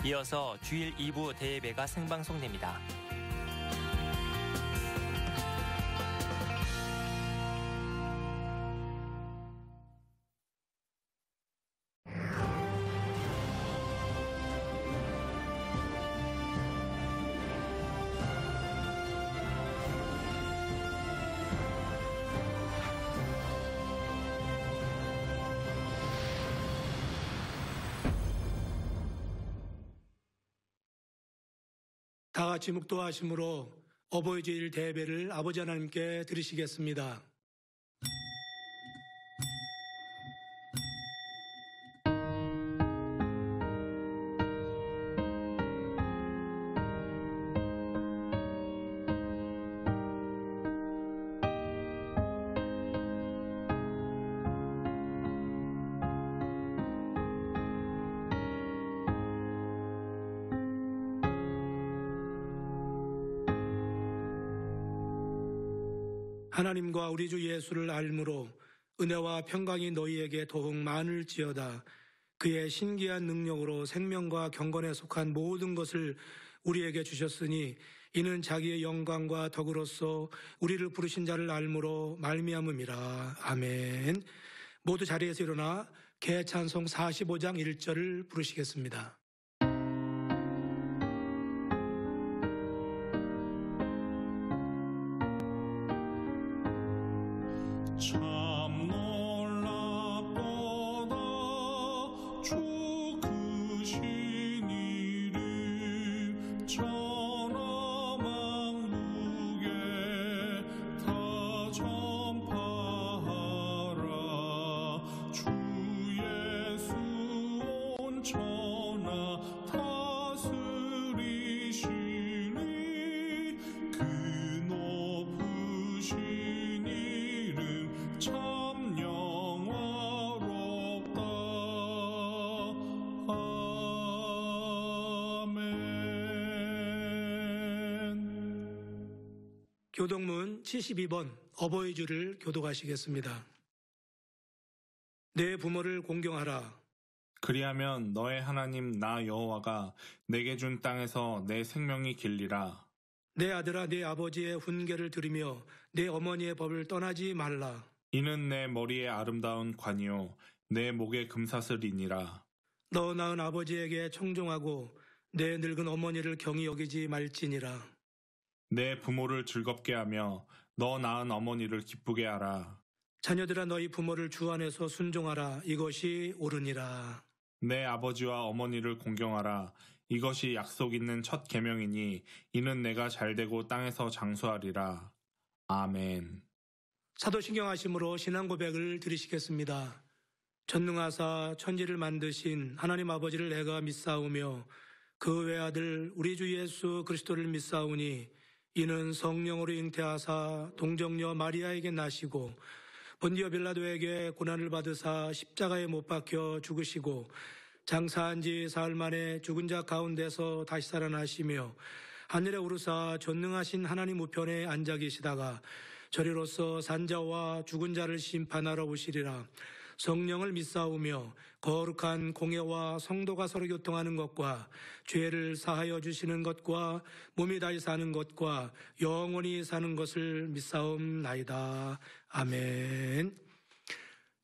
이어서 주일 2부 대예배가 생방송됩니다. 다 같이 묵도하심으로 어버이 주일 대예배를 아버지 하나님께 드리시겠습니다. 하나님과 우리 주 예수를 알므로 은혜와 평강이 너희에게 더욱 많을지어다. 그의 신기한 능력으로 생명과 경건에 속한 모든 것을 우리에게 주셨으니 이는 자기의 영광과 덕으로서 우리를 부르신 자를 알므로 말미암음이라. 아멘. 모두 자리에서 일어나 개찬송 45장 1절을 부르시겠습니다. 참 놀랍도다 주 크신 이름 천하 만국에 다 전파하라. 주 예수 온 천하 다스리시니 그 높으신 이름 참 영화롭다. 아멘. 교독문 72번 어버이 주를 교독하시겠습니다. 내 부모를 공경하라. 그리하면 너의 하나님 나 여호와가 내게 준 땅에서 내 생명이 길리라. 내 아들아 내 아버지의 훈계를 들으며 내 어머니의 법을 떠나지 말라. 이는 내 머리에 아름다운 관이요 내 목에 금사슬이니라. 너 낳은 아버지에게 청종하고 내 늙은 어머니를 경히 여기지 말지니라. 내 부모를 즐겁게 하며 너 낳은 어머니를 기쁘게 하라. 자녀들아 너희 부모를 주 안에서 순종하라. 이것이 옳으니라. 내 아버지와 어머니를 공경하라. 이것이 약속 있는 첫 계명이니 이는 내가 잘되고 땅에서 장수하리라. 아멘. 사도신경하심으로 신앙 고백을 드리시겠습니다. 전능하사 천지를 만드신 하나님 아버지를 내가 믿사오며 그 외아들 우리 주 예수 그리스도를 믿사오니 이는 성령으로 잉태하사 동정녀 마리아에게 나시고 본디오 빌라도에게 고난을 받으사 십자가에 못 박혀 죽으시고 장사한 지 사흘 만에 죽은 자 가운데서 다시 살아나시며 하늘에 오르사 전능하신 하나님 우편에 앉아 계시다가 저리로서 산자와 죽은 자를 심판하러 오시리라. 성령을 믿사오며 거룩한 공예와 성도가 서로 교통하는 것과 죄를 사하여 주시는 것과 몸이 다시 사는 것과 영원히 사는 것을 믿사옵나이다. 아멘.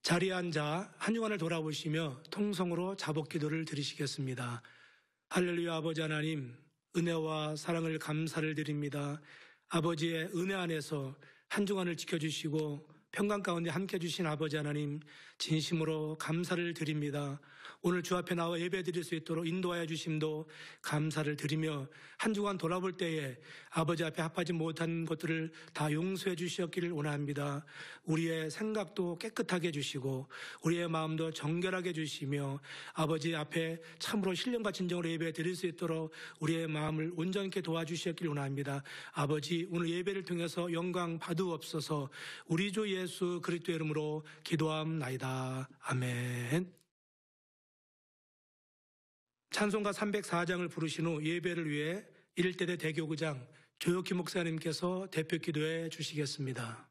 자리에 앉아 한 주간을 돌아보시며 통성으로 자복기도를 드리시겠습니다. 할렐루야. 아버지 하나님, 은혜와 사랑을 감사를 드립니다. 아버지의 은혜 안에서 한 주간을 지켜주시고 평강 가운데 함께 해주신 아버지 하나님 진심으로 감사를 드립니다. 오늘 주 앞에 나와 예배 드릴 수 있도록 인도하여 주심도 감사를 드리며 한 주간 돌아볼 때에 아버지 앞에 합하지 못한 것들을 다 용서해 주시었기를 원합니다. 우리의 생각도 깨끗하게 해주시고 우리의 마음도 정결하게 해주시며 아버지 앞에 참으로 신령과 진정으로 예배 드릴 수 있도록 우리의 마음을 온전케 도와주시었기를 원합니다. 아버지 오늘 예배를 통해서 영광 받으옵소서. 우리 주 예수 그리스도의 이름으로 기도함나이다. 아멘. 찬송가 304장을 부르신 후 예배를 위해 1대대 대교구장 조혁희 목사님께서 대표 기도해 주시겠습니다.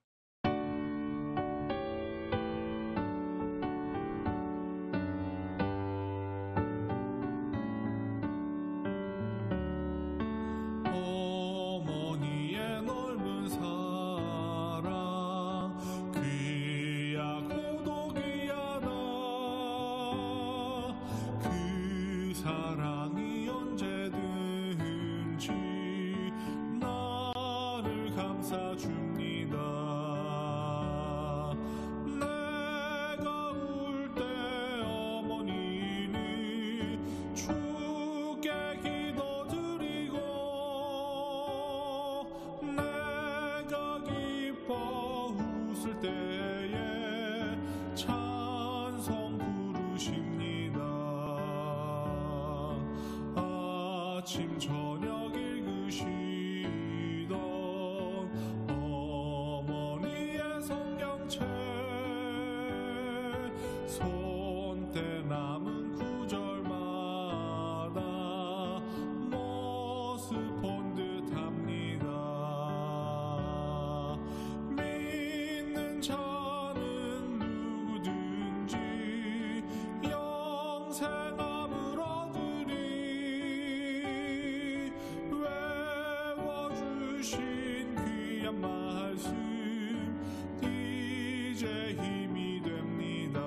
저녁 읽으시던 어머니의 성경책 손때 남은 구절마다 모습 본 듯합니다. 믿는 자는 누구든지 영생함을 얻으리. 외워주신 귀한 말씀 이제 힘이 됩니다.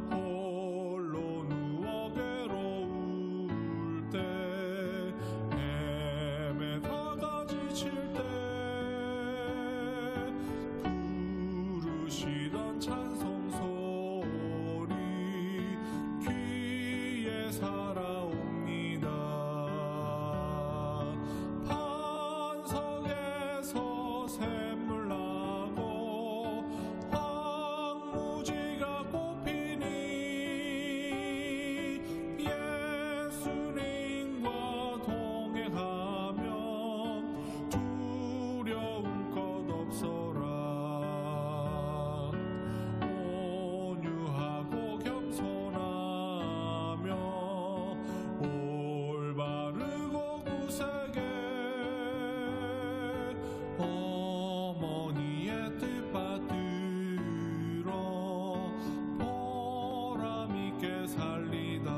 홀로 누워 괴로울 때 헤매다가 지칠 때 부르시던 찬송 소리 귀에 살아옵니다. 반석에서 샘물 나고 황무지가 꽃피니 예수님과 동행하면 두려움 것 없어라. 온유하고 겸손하며 올바르고 구세게 어머니의 뜻 받들어 보람있게 살리다.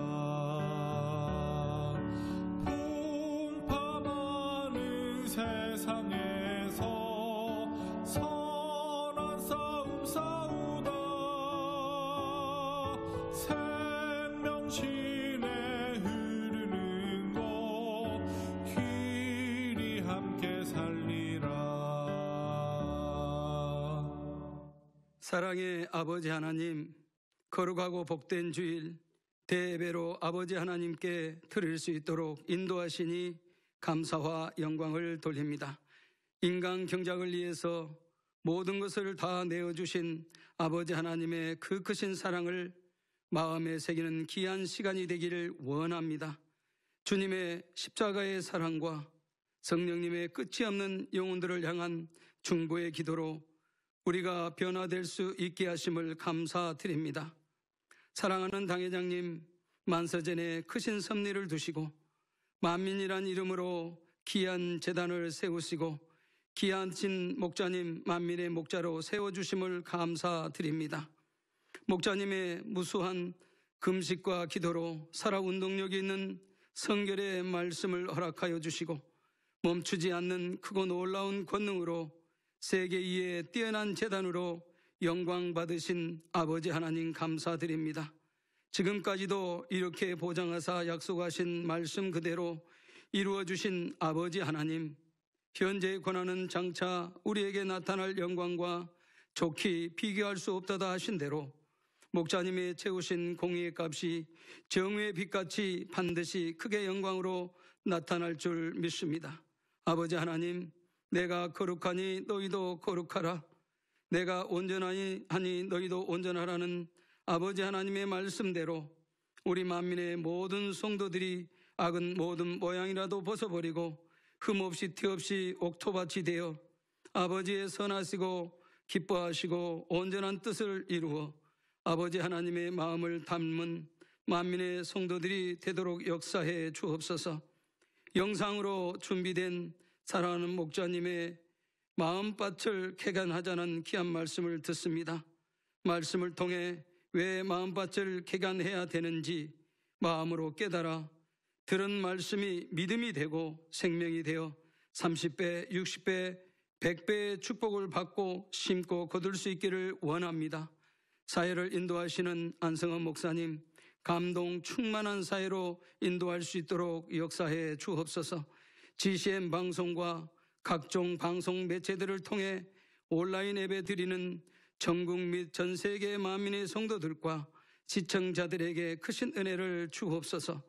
풍파 많은 세상에서 선한 싸움 싸우다 생명신에 흐르는 것 길이 함께 살리라. 사랑의 아버지 하나님, 거룩하고 복된 주일 대예배로 아버지 하나님께 드릴 수 있도록 인도하시니 감사와 영광을 돌립니다. 인간 경작을 위해서 모든 것을 다 내어주신 아버지 하나님의 그 크신 사랑을 마음에 새기는 귀한 시간이 되기를 원합니다. 주님의 십자가의 사랑과 성령님의 끝이 없는 영혼들을 향한 중보의 기도로 우리가 변화될 수 있게 하심을 감사드립니다. 사랑하는 당회장님, 만서전에 크신 섭리를 두시고 만민이란 이름으로 귀한 제단을 세우시고 귀하신 목자님 만민의 목자로 세워주심을 감사드립니다. 목자님의 무수한 금식과 기도로 살아 운동력이 있는 성결의 말씀을 허락하여 주시고 멈추지 않는 크고 놀라운 권능으로 세계 2의 뛰어난 재단으로 영광 받으신 아버지 하나님 감사드립니다. 지금까지도 이렇게 보장하사 약속하신 말씀 그대로 이루어주신 아버지 하나님, 현재의 권한은 장차 우리에게 나타날 영광과 좋게 비교할 수 없다다 하신 대로 목자님의 채우신 공의의 값이 정의의 빛같이 반드시 크게 영광으로 나타날 줄 믿습니다. 아버지 하나님, 내가 거룩하니 너희도 거룩하라. 내가 온전하니 너희도 온전하라는 아버지 하나님의 말씀대로 우리 만민의 모든 성도들이 악은 모든 모양이라도 벗어버리고 흠없이 티없이 옥토밭이 되어 아버지의 선하시고 기뻐하시고 온전한 뜻을 이루어 아버지 하나님의 마음을 담은 만민의 성도들이 되도록 역사해 주옵소서. 영상으로 준비된 사랑하는 목자님의 마음밭을 개간하자는 귀한 말씀을 듣습니다. 말씀을 통해 왜 마음밭을 개간해야 되는지 마음으로 깨달아 들은 말씀이 믿음이 되고 생명이 되어 30배, 60배, 100배의 축복을 받고 심고 거둘 수 있기를 원합니다. 사회를 인도하시는 안성헌 목사님, 감동 충만한 사회로 인도할 수 있도록 역사해 주옵소서. GCN 방송과 각종 방송 매체들을 통해 온라인 예배 드리는 전국 및 전 세계 만민의 성도들과 시청자들에게 크신 은혜를 주옵소서.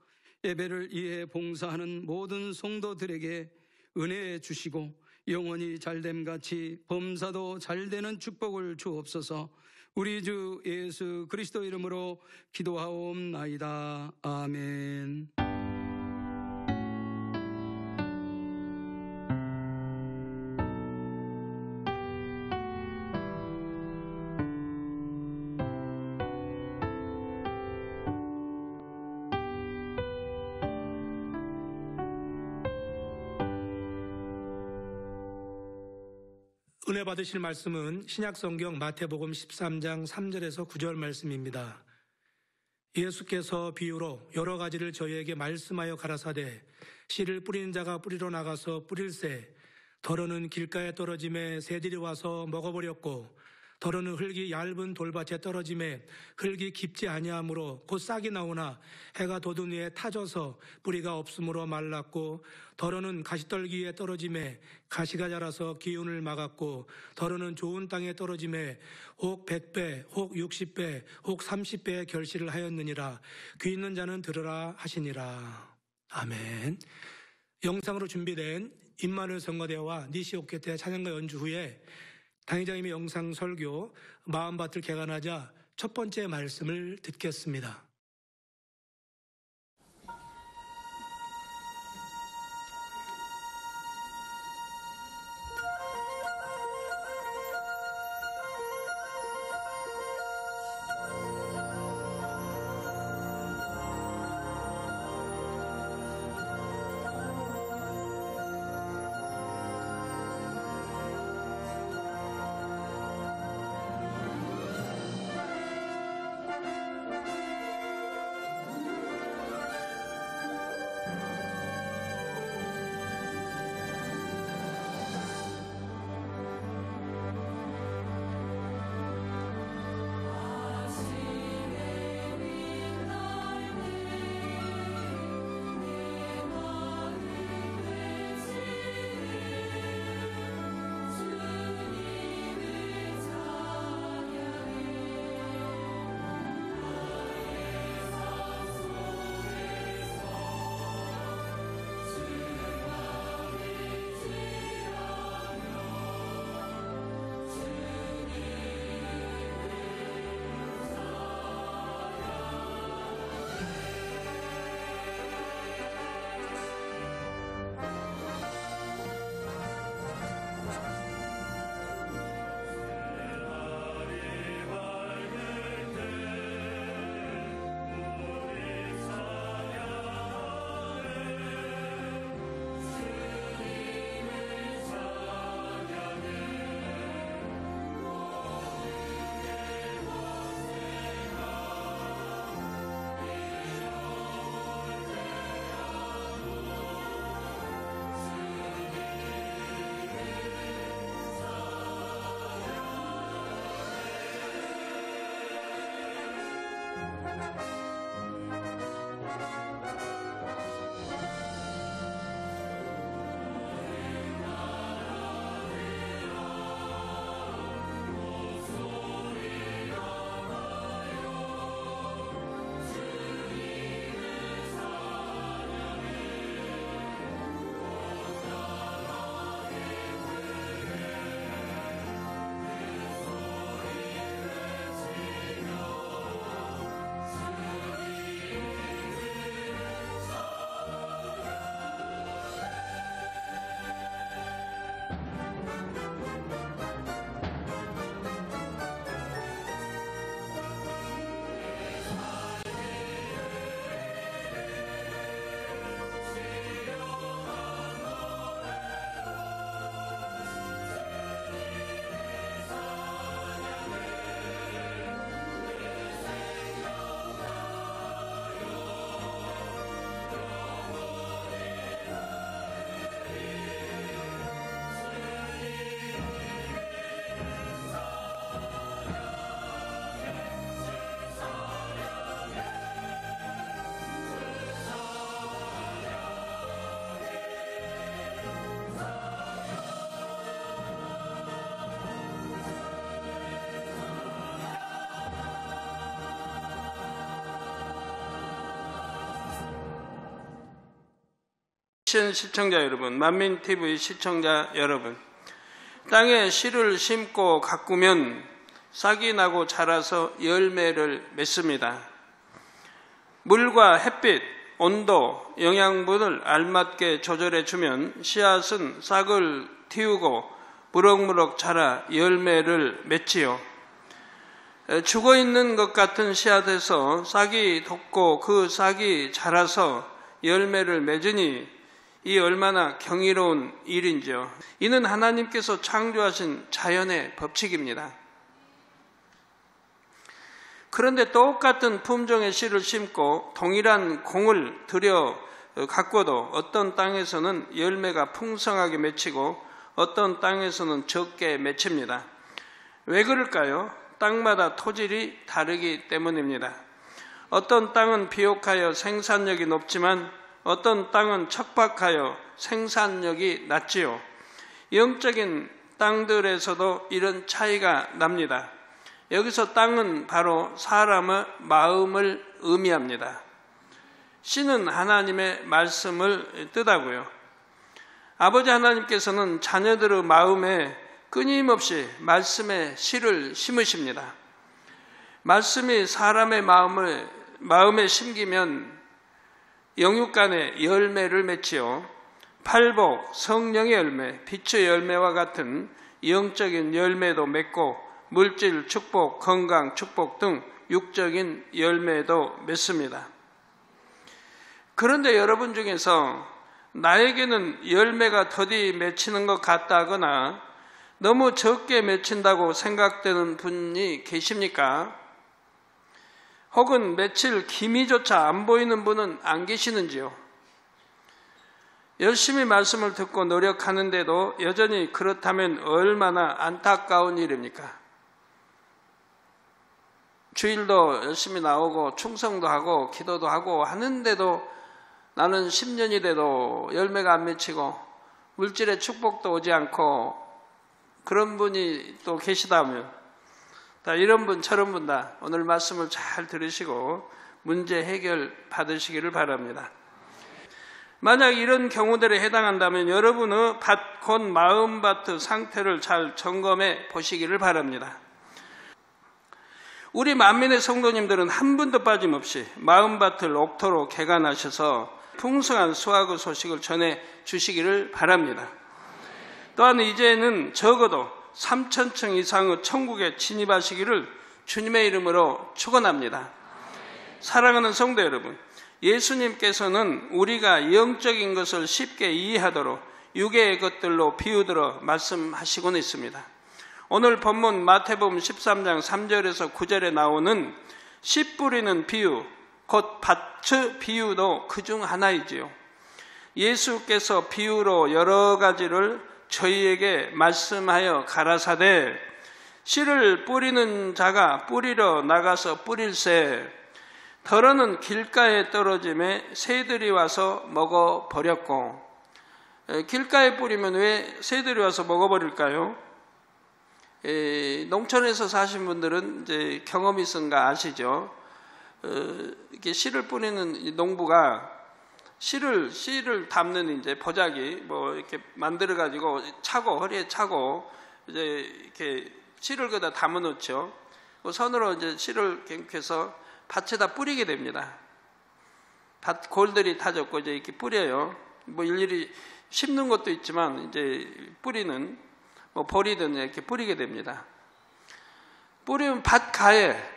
예배를 위해 봉사하는 모든 성도들에게 은혜 주시고 영원히 잘됨같이 범사도 잘되는 축복을 주옵소서. 우리 주 예수 그리스도 이름으로 기도하옵나이다. 아멘. 은혜 받으실 말씀은 신약성경 마태복음 13장 3절에서 9절 말씀입니다. 예수께서 비유로 여러 가지를 저희에게 말씀하여 가라사대 씨를 뿌리는 자가 뿌리러 나가서 뿌릴새 더러는 길가에 떨어짐에 새들이 와서 먹어버렸고 더러는 흙이 얇은 돌밭에 떨어짐에 흙이 깊지 아니하므로 곧 싹이 나오나 해가 돋은 후에 타져서 뿌리가 없으므로 말랐고 더러는 가시떨기에 떨어짐에 가시가 자라서 기운을 막았고 더러는 좋은 땅에 떨어짐에 혹 100배 혹 60배 혹 30배의 결실을 하였느니라. 귀 있는 자는 들으라 하시니라. 아멘. 영상으로 준비된 임마누엘 성가대와 니시오케테 찬양가 연주 후에 당회장님의 영상 설교 마음밭을 개간하자 첫 번째 말씀을 듣겠습니다. 시청자 여러분, 만민TV 시청자 여러분, 땅에 씨를 심고 가꾸면 싹이 나고 자라서 열매를 맺습니다. 물과 햇빛, 온도, 영양분을 알맞게 조절해 주면 씨앗은 싹을 틔우고 무럭무럭 자라 열매를 맺지요. 죽어있는 것 같은 씨앗에서 싹이 돋고 그 싹이 자라서 열매를 맺으니 이 얼마나 경이로운 일인지요. 이는 하나님께서 창조하신 자연의 법칙입니다. 그런데 똑같은 품종의 씨를 심고 동일한 공을 들여 가꿔도 어떤 땅에서는 열매가 풍성하게 맺히고 어떤 땅에서는 적게 맺힙니다. 왜 그럴까요? 땅마다 토질이 다르기 때문입니다. 어떤 땅은 비옥하여 생산력이 높지만 어떤 땅은 척박하여 생산력이 낮지요. 영적인 땅들에서도 이런 차이가 납니다. 여기서 땅은 바로 사람의 마음을 의미합니다. 씨는 하나님의 말씀을 뜻하고요. 아버지 하나님께서는 자녀들의 마음에 끊임없이 말씀의 씨를 심으십니다. 말씀이 사람의 마음에 심기면 영육간의 열매를 맺지요. 팔복, 성령의 열매, 빛의 열매와 같은 영적인 열매도 맺고 물질, 축복, 건강, 축복 등 육적인 열매도 맺습니다. 그런데 여러분 중에서 나에게는 열매가 더디 맺히는 것 같다거나 너무 적게 맺힌다고 생각되는 분이 계십니까? 혹은 맺힐 기미조차 안 보이는 분은 안 계시는지요? 열심히 말씀을 듣고 노력하는데도 여전히 그렇다면 얼마나 안타까운 일입니까? 주일도 열심히 나오고 충성도 하고 기도도 하고 하는데도 나는 10년이 돼도 열매가 안 맺히고 물질의 축복도 오지 않고 그런 분이 또 계시다면 다 이런 분 저런 분 다 오늘 말씀을 잘 들으시고 문제 해결 받으시기를 바랍니다. 만약 이런 경우들에 해당한다면 여러분의 밭, 곧 마음밭의 상태를 잘 점검해 보시기를 바랍니다. 우리 만민의 성도님들은 한 분도 빠짐없이 마음밭을 옥토로 개간하셔서 풍성한 수확의 소식을 전해 주시기를 바랍니다. 또한 이제는 적어도 3,000층 이상의 천국에 진입하시기를 주님의 이름으로 축원합니다. 사랑하는 성도 여러분, 예수님께서는 우리가 영적인 것을 쉽게 이해하도록 육의 것들로 비유들어 말씀하시곤 있습니다. 오늘 본문 마태복음 13장 3절에서 9절에 나오는 씨 뿌리는 비유, 곧 밭의 비유도 그중 하나이지요. 예수께서 비유로 여러 가지를 저희에게 말씀하여 가라사대 씨를 뿌리는 자가 뿌리러 나가서 뿌릴새 덜어는 길가에 떨어짐에 새들이 와서 먹어버렸고. 길가에 뿌리면 왜 새들이 와서 먹어버릴까요? 농촌에서 사신 분들은 이제 경험이 있은가 아시죠? 이렇게 씨를 뿌리는 농부가 씨를 담는 이제 보자기 뭐 이렇게 만들어 가지고 차고 허리에 차고 이제 이렇게 씨를 거기다 담아 놓죠. 손으로 이제 씨를 갱해서 밭에다 뿌리게 됩니다. 밭 골들이 타졌고 이제 이렇게 뿌려요. 뭐 일일이 심는 것도 있지만 이제 뿌리는 뭐 버리든 이렇게 뿌리게 됩니다. 뿌리면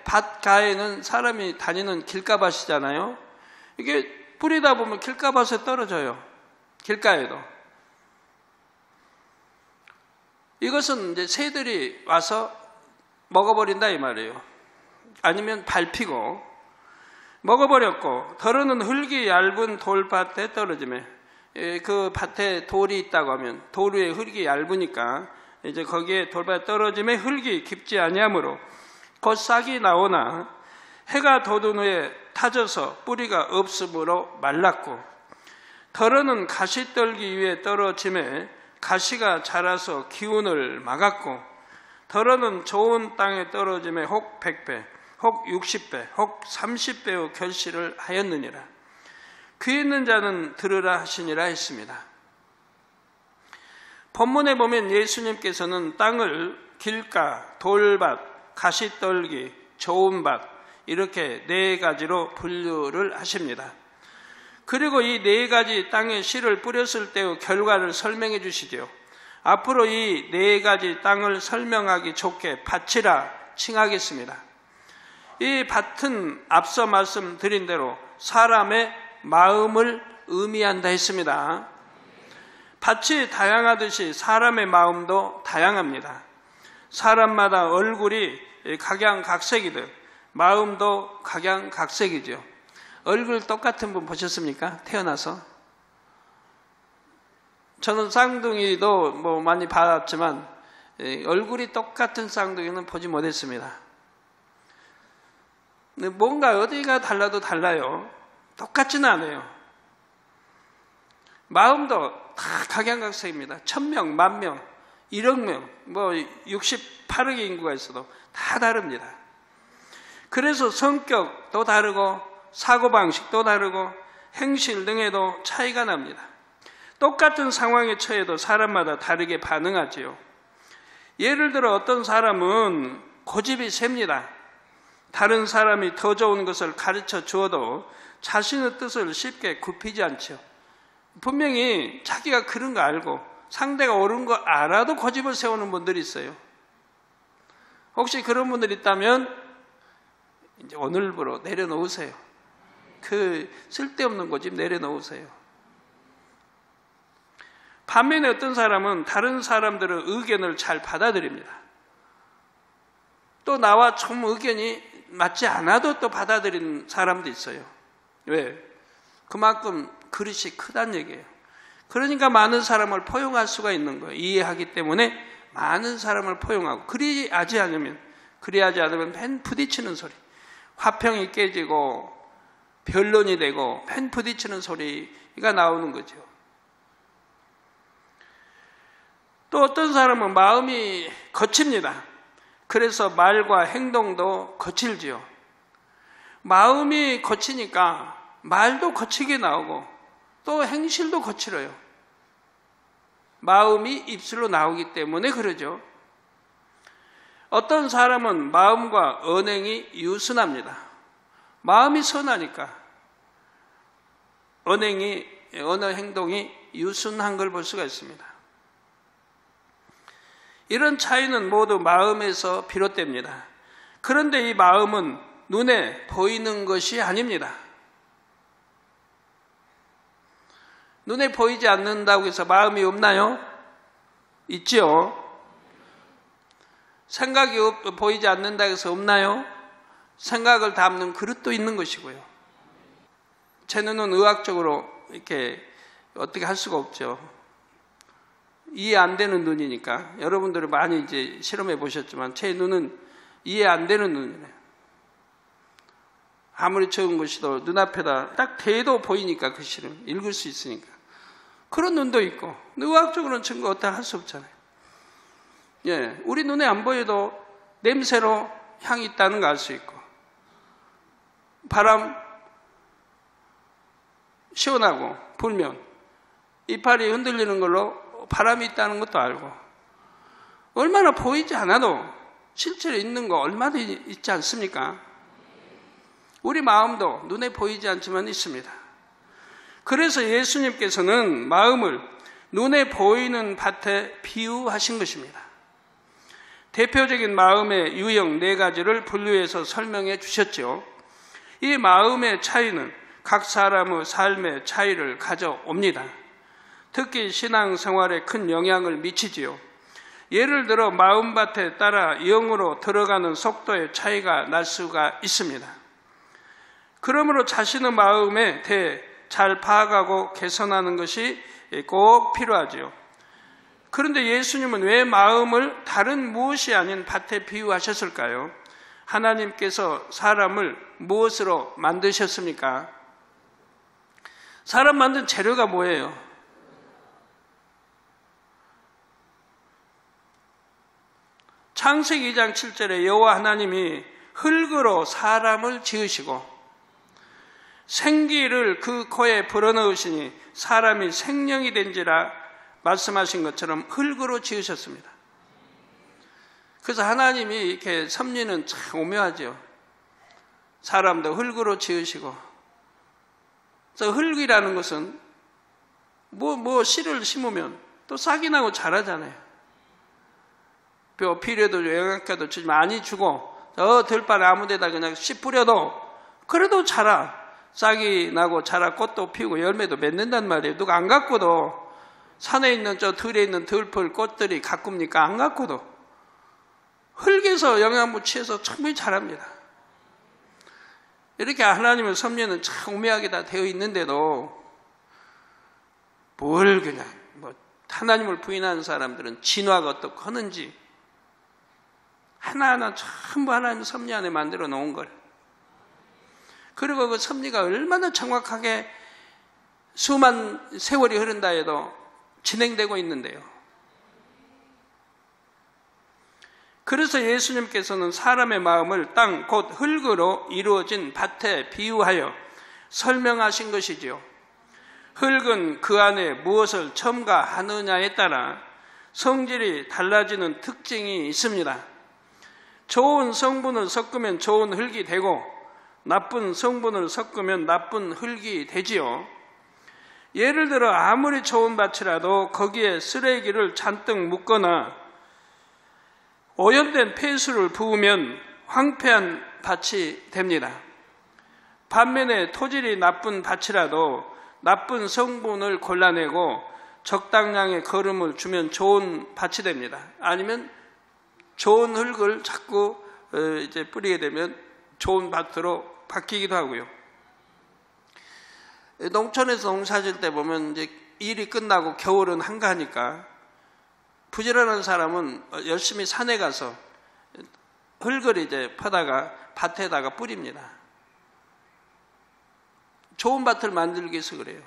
밭가에는 사람이 다니는 길가밭이잖아요. 이게 뿌리다 보면 길가밭에 떨어져요. 길가에도. 이것은 이제 새들이 와서 먹어버린다 이 말이에요. 아니면 밟히고 먹어버렸고, 덜어는 흙이 얇은 돌밭에 떨어지면 그 밭에 돌이 있다고 하면 돌 위에 흙이 얇으니까 이제 거기에 돌밭에 떨어지면 흙이 깊지 아니하므로 곧 싹이 나오나 해가 돋은 후에 타져서 뿌리가 없으므로 말랐고, 덜어는 가시떨기 위에 떨어짐에 가시가 자라서 기운을 막았고, 덜어는 좋은 땅에 떨어짐에 혹 100배, 혹 60배, 혹 30배의 결실을 하였느니라. 귀 있는 자는 들으라 하시니라 했습니다. 본문에 보면 예수님께서는 땅을 길가, 돌밭, 가시떨기, 좋은 밭 이렇게 네 가지로 분류를 하십니다. 그리고 이 네 가지 땅에 씨를 뿌렸을 때의 결과를 설명해 주시죠. 앞으로 이 네 가지 땅을 설명하기 좋게 밭이라 칭하겠습니다. 이 밭은 앞서 말씀드린 대로 사람의 마음을 의미한다 했습니다. 밭이 다양하듯이 사람의 마음도 다양합니다. 사람마다 얼굴이 각양각색이듯 마음도 각양각색이죠. 얼굴 똑같은 분 보셨습니까? 태어나서? 저는 쌍둥이도 뭐 많이 봤지만 얼굴이 똑같은 쌍둥이는 보지 못했습니다. 뭔가 어디가 달라도 달라요. 똑같지는 않아요. 마음도 다 각양각색입니다. 1000명, 10,000명, 1억 명, 뭐 68억의 인구가 있어도 다 다릅니다. 그래서 성격도 다르고 사고방식도 다르고 행실 등에도 차이가 납니다. 똑같은 상황에 처해도 사람마다 다르게 반응하지요. 예를 들어 어떤 사람은 고집이 셉니다. 다른 사람이 더 좋은 것을 가르쳐 주어도 자신의 뜻을 쉽게 굽히지 않죠. 분명히 자기가 그런 거 알고 상대가 옳은 거 알아도 고집을 세우는 분들이 있어요. 혹시 그런 분들 있다면 이제 오늘부로 내려놓으세요. 그 쓸데없는 고집 내려놓으세요. 반면에 어떤 사람은 다른 사람들의 의견을 잘 받아들입니다. 또 나와 좀 의견이 맞지 않아도 또 받아들이는 사람도 있어요. 왜? 그만큼 그릇이 크다는 얘기예요. 그러니까 많은 사람을 포용할 수가 있는 거예요. 이해하기 때문에 많은 사람을 포용하고, 그리하지 않으면 펜 부딪히는 소리, 화평이 깨지고 변론이 되고 펜 부딪히는 소리가 나오는 거죠. 또 어떤 사람은 마음이 거칩니다. 그래서 말과 행동도 거칠지요. 마음이 거치니까 말도 거치게 나오고 또 행실도 거칠어요. 마음이 입술로 나오기 때문에 그러죠. 어떤 사람은 마음과 언행이 유순합니다. 마음이 선하니까 언어 행동이 유순한 걸 볼 수가 있습니다. 이런 차이는 모두 마음에서 비롯됩니다. 그런데 이 마음은 눈에 보이는 것이 아닙니다. 눈에 보이지 않는다고 해서 마음이 없나요? 있지요. 생각이 보이지 않는다고 해서 없나요? 생각을 담는 그릇도 있는 것이고요. 제 눈은 의학적으로 이렇게 어떻게 할 수가 없죠. 이해 안 되는 눈이니까. 여러분들은 많이 이제 실험해 보셨지만 제 눈은 이해 안 되는 눈이에요. 아무리 적은 것이도 눈앞에다 딱 대도 보이니까 글씨를 읽을 수 있으니까. 그런 눈도 있고, 의학적으로는 증거 어떻게 할 수 없잖아요. 예, 우리 눈에 안 보여도 냄새로 향이 있다는 거 알 수 있고, 바람 시원하고 불면 이파리 흔들리는 걸로 바람이 있다는 것도 알고, 얼마나 보이지 않아도 실제로 있는 거 얼마나 있지 않습니까? 우리 마음도 눈에 보이지 않지만 있습니다. 그래서 예수님께서는 마음을 눈에 보이는 밭에 비유하신 것입니다. 대표적인 마음의 유형 4가지를 분류해서 설명해 주셨죠. 이 마음의 차이는 각 사람의 삶의 차이를 가져옵니다. 특히 신앙생활에 큰 영향을 미치지요. 예를 들어 마음밭에 따라 영으로 들어가는 속도의 차이가 날 수가 있습니다. 그러므로 자신의 마음에 대해 잘 파악하고 개선하는 것이 꼭 필요하지요. 그런데 예수님은 왜 마음을 다른 무엇이 아닌 밭에 비유하셨을까요? 하나님께서 사람을 무엇으로 만드셨습니까? 사람 만든 재료가 뭐예요? 창세기 2장 7절에 여호와 하나님이 흙으로 사람을 지으시고 생기를 그 코에 불어넣으시니 사람이 생명이 된지라 말씀하신 것처럼 흙으로 지으셨습니다. 그래서 하나님이 이렇게 섭리는 참 오묘하죠. 사람도 흙으로 지으시고, 그래서 흙이라는 것은 뭐 씨를 심으면 또 싹이 나고 자라잖아요. 비료도 영양가도 많이 주고 들판 아무 데다 그냥 씨 뿌려도 그래도 자라. 싹이 나고 자라 꽃도 피우고 열매도 맺는단 말이에요. 누가 안 갖고도 산에 있는 저 들에 있는 들풀 꽃들이 가꿉니까? 안 가꾸도 흙에서 영양분 취해서 충분히 자랍니다. 이렇게 하나님의 섭리는 참 오묘하게 다 되어 있는데도 뭘 그냥 하나님을 부인하는 사람들은 진화가 어떻고 하는지 하나하나 전부 하나님의 섭리 안에 만들어 놓은 걸, 그리고 그 섭리가 얼마나 정확하게 수만 세월이 흐른다 해도 진행되고 있는데요. 그래서 예수님께서는 사람의 마음을 땅 곧 흙으로 이루어진 밭에 비유하여 설명하신 것이지요. 흙은 그 안에 무엇을 첨가하느냐에 따라 성질이 달라지는 특징이 있습니다. 좋은 성분을 섞으면 좋은 흙이 되고 나쁜 성분을 섞으면 나쁜 흙이 되지요. 예를 들어 아무리 좋은 밭이라도 거기에 쓰레기를 잔뜩 묻거나 오염된 폐수를 부으면 황폐한 밭이 됩니다. 반면에 토질이 나쁜 밭이라도 나쁜 성분을 골라내고 적당량의 거름을 주면 좋은 밭이 됩니다. 아니면 좋은 흙을 자꾸 이제 뿌리게 되면 좋은 밭으로 바뀌기도 하고요. 농촌에서 농사질 때 보면 이제 일이 끝나고 겨울은 한가하니까 부지런한 사람은 열심히 산에 가서 흙을 이제 퍼다가 밭에다가 뿌립니다. 좋은 밭을 만들기 위해서 그래요.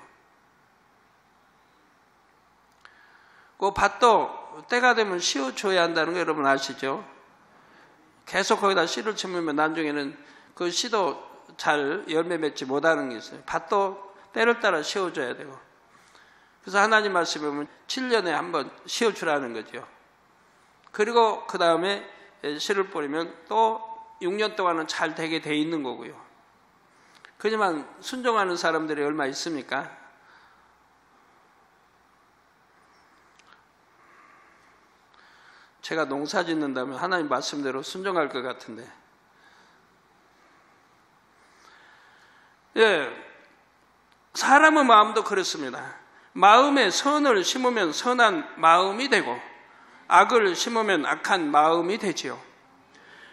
그 밭도 때가 되면 씌워줘야 한다는 거 여러분 아시죠? 계속 거기다 씨를 심으면 나중에는 그 씨도 잘 열매 맺지 못하는 게 있어요. 밭도 때를 따라 씌워줘야 되고. 그래서 하나님 말씀에 보면 7년에 한 번 씌워주라는 거죠. 그리고 그 다음에 씨를 뿌리면 또 6년 동안은 잘 되게 돼 있는 거고요. 그지만 순종하는 사람들이 얼마 있습니까? 제가 농사 짓는다면 하나님 말씀대로 순종할 것 같은데. 예, 사람의 마음도 그렇습니다. 마음에 선을 심으면 선한 마음이 되고 악을 심으면 악한 마음이 되지요.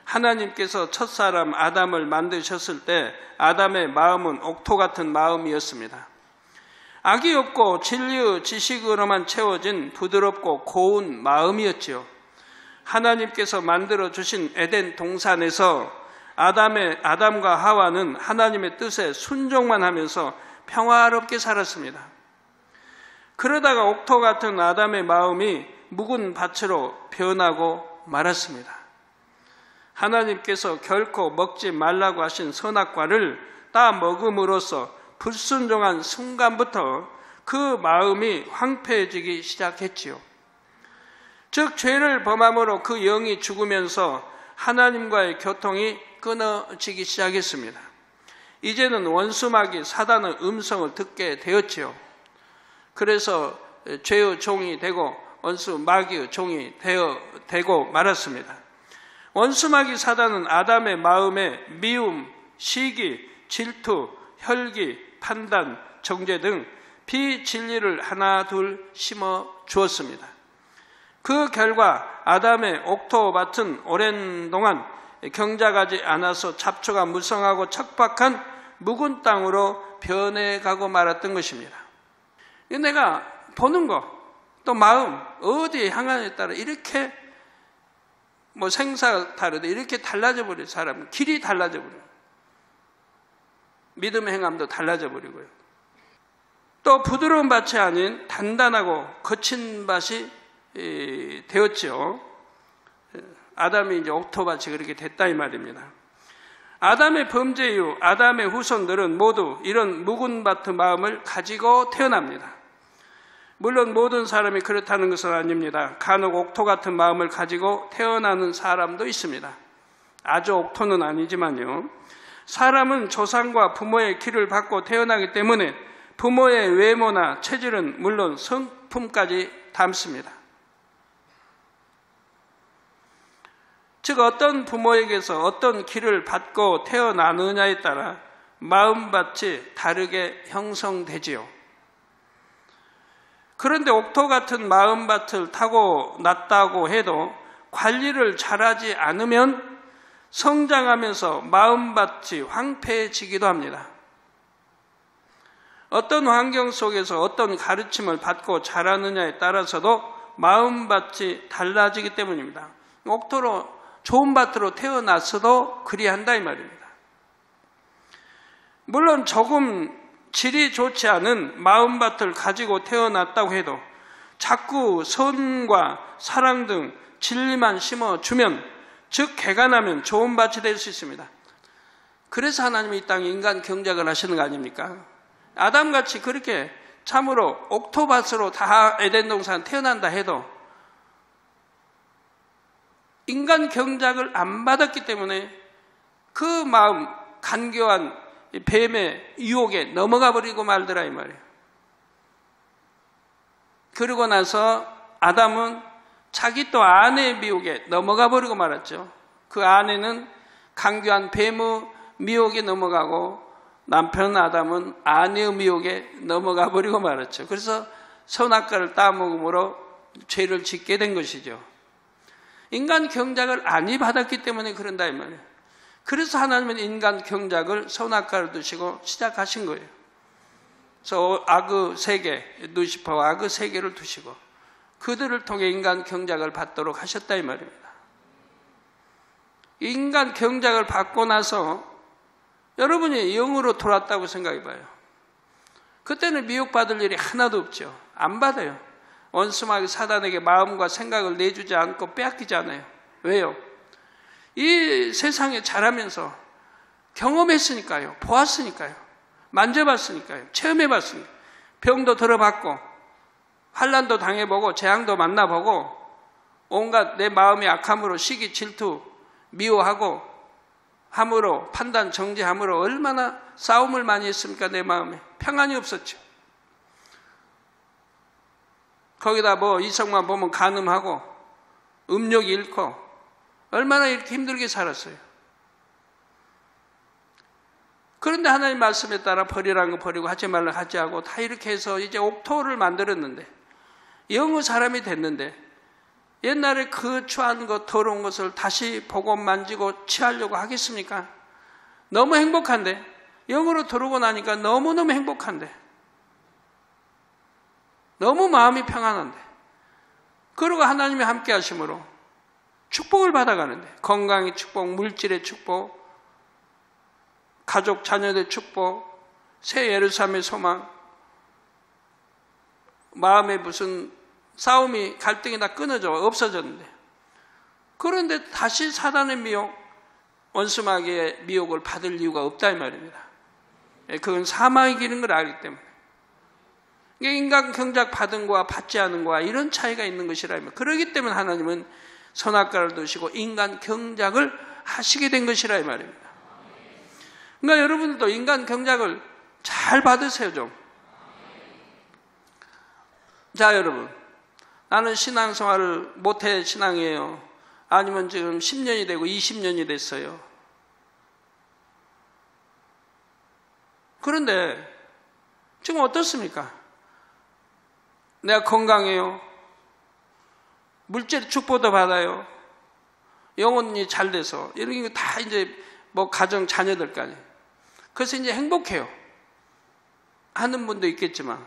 하나님께서 첫사람 아담을 만드셨을 때 아담의 마음은 옥토 같은 마음이었습니다. 악이 없고 진리의 지식으로만 채워진 부드럽고 고운 마음이었지요. 하나님께서 만들어주신 에덴 동산에서 아담과 하와는 하나님의 뜻에 순종만 하면서 평화롭게 살았습니다. 그러다가 옥토 같은 아담의 마음이 묵은 밭으로 변하고 말았습니다. 하나님께서 결코 먹지 말라고 하신 선악과를 따 먹음으로써 불순종한 순간부터 그 마음이 황폐해지기 시작했지요. 즉 죄를 범함으로 그 영이 죽으면서 하나님과의 교통이 끊어지기 시작했습니다. 이제는 원수마귀 사단의 음성을 듣게 되었지요. 그래서 죄의 종이 되고 원수 마귀의 종이 되고 말았습니다. 원수마귀 사단은 아담의 마음에 미움, 시기, 질투, 혈기, 판단, 정죄 등 비진리를 하나 둘 심어 주었습니다. 그 결과 아담의 옥토밭은 오랜 동안 경작하지 않아서 잡초가 무성하고 척박한 묵은 땅으로 변해가고 말았던 것입니다. 내가 보는 거, 또 마음, 어디에 향하느냐에 따라 이렇게 생사가 다르다 이렇게 달라져 버려요. 사람은 길이 달라져 버려요. 믿음의 행함도 달라져 버리고요. 또 부드러운 밭이 아닌 단단하고 거친 밭이 되었죠. 아담이 이제 옥토밭이 그렇게 됐다 이 말입니다. 아담의 범죄 이후 아담의 후손들은 모두 이런 묵은 밭의 마음을 가지고 태어납니다. 물론 모든 사람이 그렇다는 것은 아닙니다. 간혹 옥토 같은 마음을 가지고 태어나는 사람도 있습니다. 아주 옥토는 아니지만요. 사람은 조상과 부모의 기를 받고 태어나기 때문에 부모의 외모나 체질은 물론 성품까지 닮습니다. 즉 어떤 부모에게서 어떤 기를 받고 태어나느냐에 따라 마음밭이 다르게 형성되지요. 그런데 옥토 같은 마음밭을 타고 났다고 해도 관리를 잘하지 않으면 성장하면서 마음밭이 황폐해지기도 합니다. 어떤 환경 속에서 어떤 가르침을 받고 자라느냐에 따라서도 마음밭이 달라지기 때문입니다. 옥토로 좋은 밭으로 태어났어도 그리한다 이 말입니다. 물론 조금 질이 좋지 않은 마음밭을 가지고 태어났다고 해도 자꾸 선과 사랑 등 진리만 심어주면, 즉 개간하면 좋은 밭이 될 수 있습니다. 그래서 하나님이 이 땅에 인간 경작을 하시는 거 아닙니까? 아담같이 그렇게 참으로 옥토밭으로 다 에덴 동산 태어난다 해도 인간 경작을 안 받았기 때문에 그 마음 간교한 뱀의 유혹에 넘어가 버리고 말더라 이 말이에요. 그러고 나서 아담은 자기 또 아내의 미혹에 넘어가 버리고 말았죠. 그 아내는 간교한 뱀의 미혹에 넘어가고 남편 아담은 아내의 미혹에 넘어가 버리고 말았죠. 그래서 선악과를 따먹음으로 죄를 짓게 된 것이죠. 인간 경작을 안이 받았기 때문에 그런다 이 말이에요. 그래서 하나님은 인간 경작을 선악과를 두시고 시작하신 거예요. 그래서 악의 세계, 루시퍼와 악의 세계를 두시고 그들을 통해 인간 경작을 받도록 하셨다 이 말입니다. 인간 경작을 받고 나서 여러분이 영으로 돌았다고 생각해 봐요. 그때는 미혹받을 일이 하나도 없죠. 안 받아요. 원수마귀 사단에게 마음과 생각을 내주지 않고 빼앗기지 않아요. 왜요? 이 세상에 자라면서 경험했으니까요. 보았으니까요. 만져봤으니까요. 체험해봤으니까요. 병도 들어봤고 환난도 당해보고 재앙도 만나보고 온갖 내 마음의 악함으로 시기 질투 미워하고 함으로 판단 정죄함으로 얼마나 싸움을 많이 했습니까? 내 마음에 평안이 없었죠. 거기다 뭐 이성만 보면 간음하고 음욕이 잃고 얼마나 이렇게 힘들게 살았어요. 그런데 하나님 말씀에 따라 버리라는 거 버리고 하지 말라 하지 하고 다 이렇게 해서 이제 옥토를 만들었는데 영의 사람이 됐는데 옛날에 그 추한 것 더러운 것을 다시 보고 만지고 취하려고 하겠습니까? 너무 행복한데 영으로 들어오고 나니까 너무너무 행복한데 너무 마음이 평안한데 그러고 하나님이 함께 하심으로 축복을 받아가는데 건강의 축복, 물질의 축복, 가족 자녀의 축복, 새 예루살렘의 소망, 마음에 무슨 싸움이 갈등이 다 끊어져 없어졌는데 그런데 다시 사단의 미혹, 원수마귀의 미혹을 받을 이유가 없다 이 말입니다. 그건 사망의 길인 걸 알기 때문에 인간 경작 받은 거와 받지 않은 거와 이런 차이가 있는 것이라면 그렇기 때문에 하나님은 선악과를 두시고 인간 경작을 하시게 된 것이라 이 말입니다. 그러니까 여러분들도 인간 경작을 잘 받으세요 좀. 자 여러분, 나는 신앙생활을 못해 신앙이에요. 아니면 지금 10년이 되고 20년이 됐어요. 그런데 지금 어떻습니까? 내가 건강해요. 물질 축복도 받아요. 영혼이 잘 돼서 이런 게 다 이제 뭐 가정 자녀들까지. 그래서 이제 행복해요. 하는 분도 있겠지만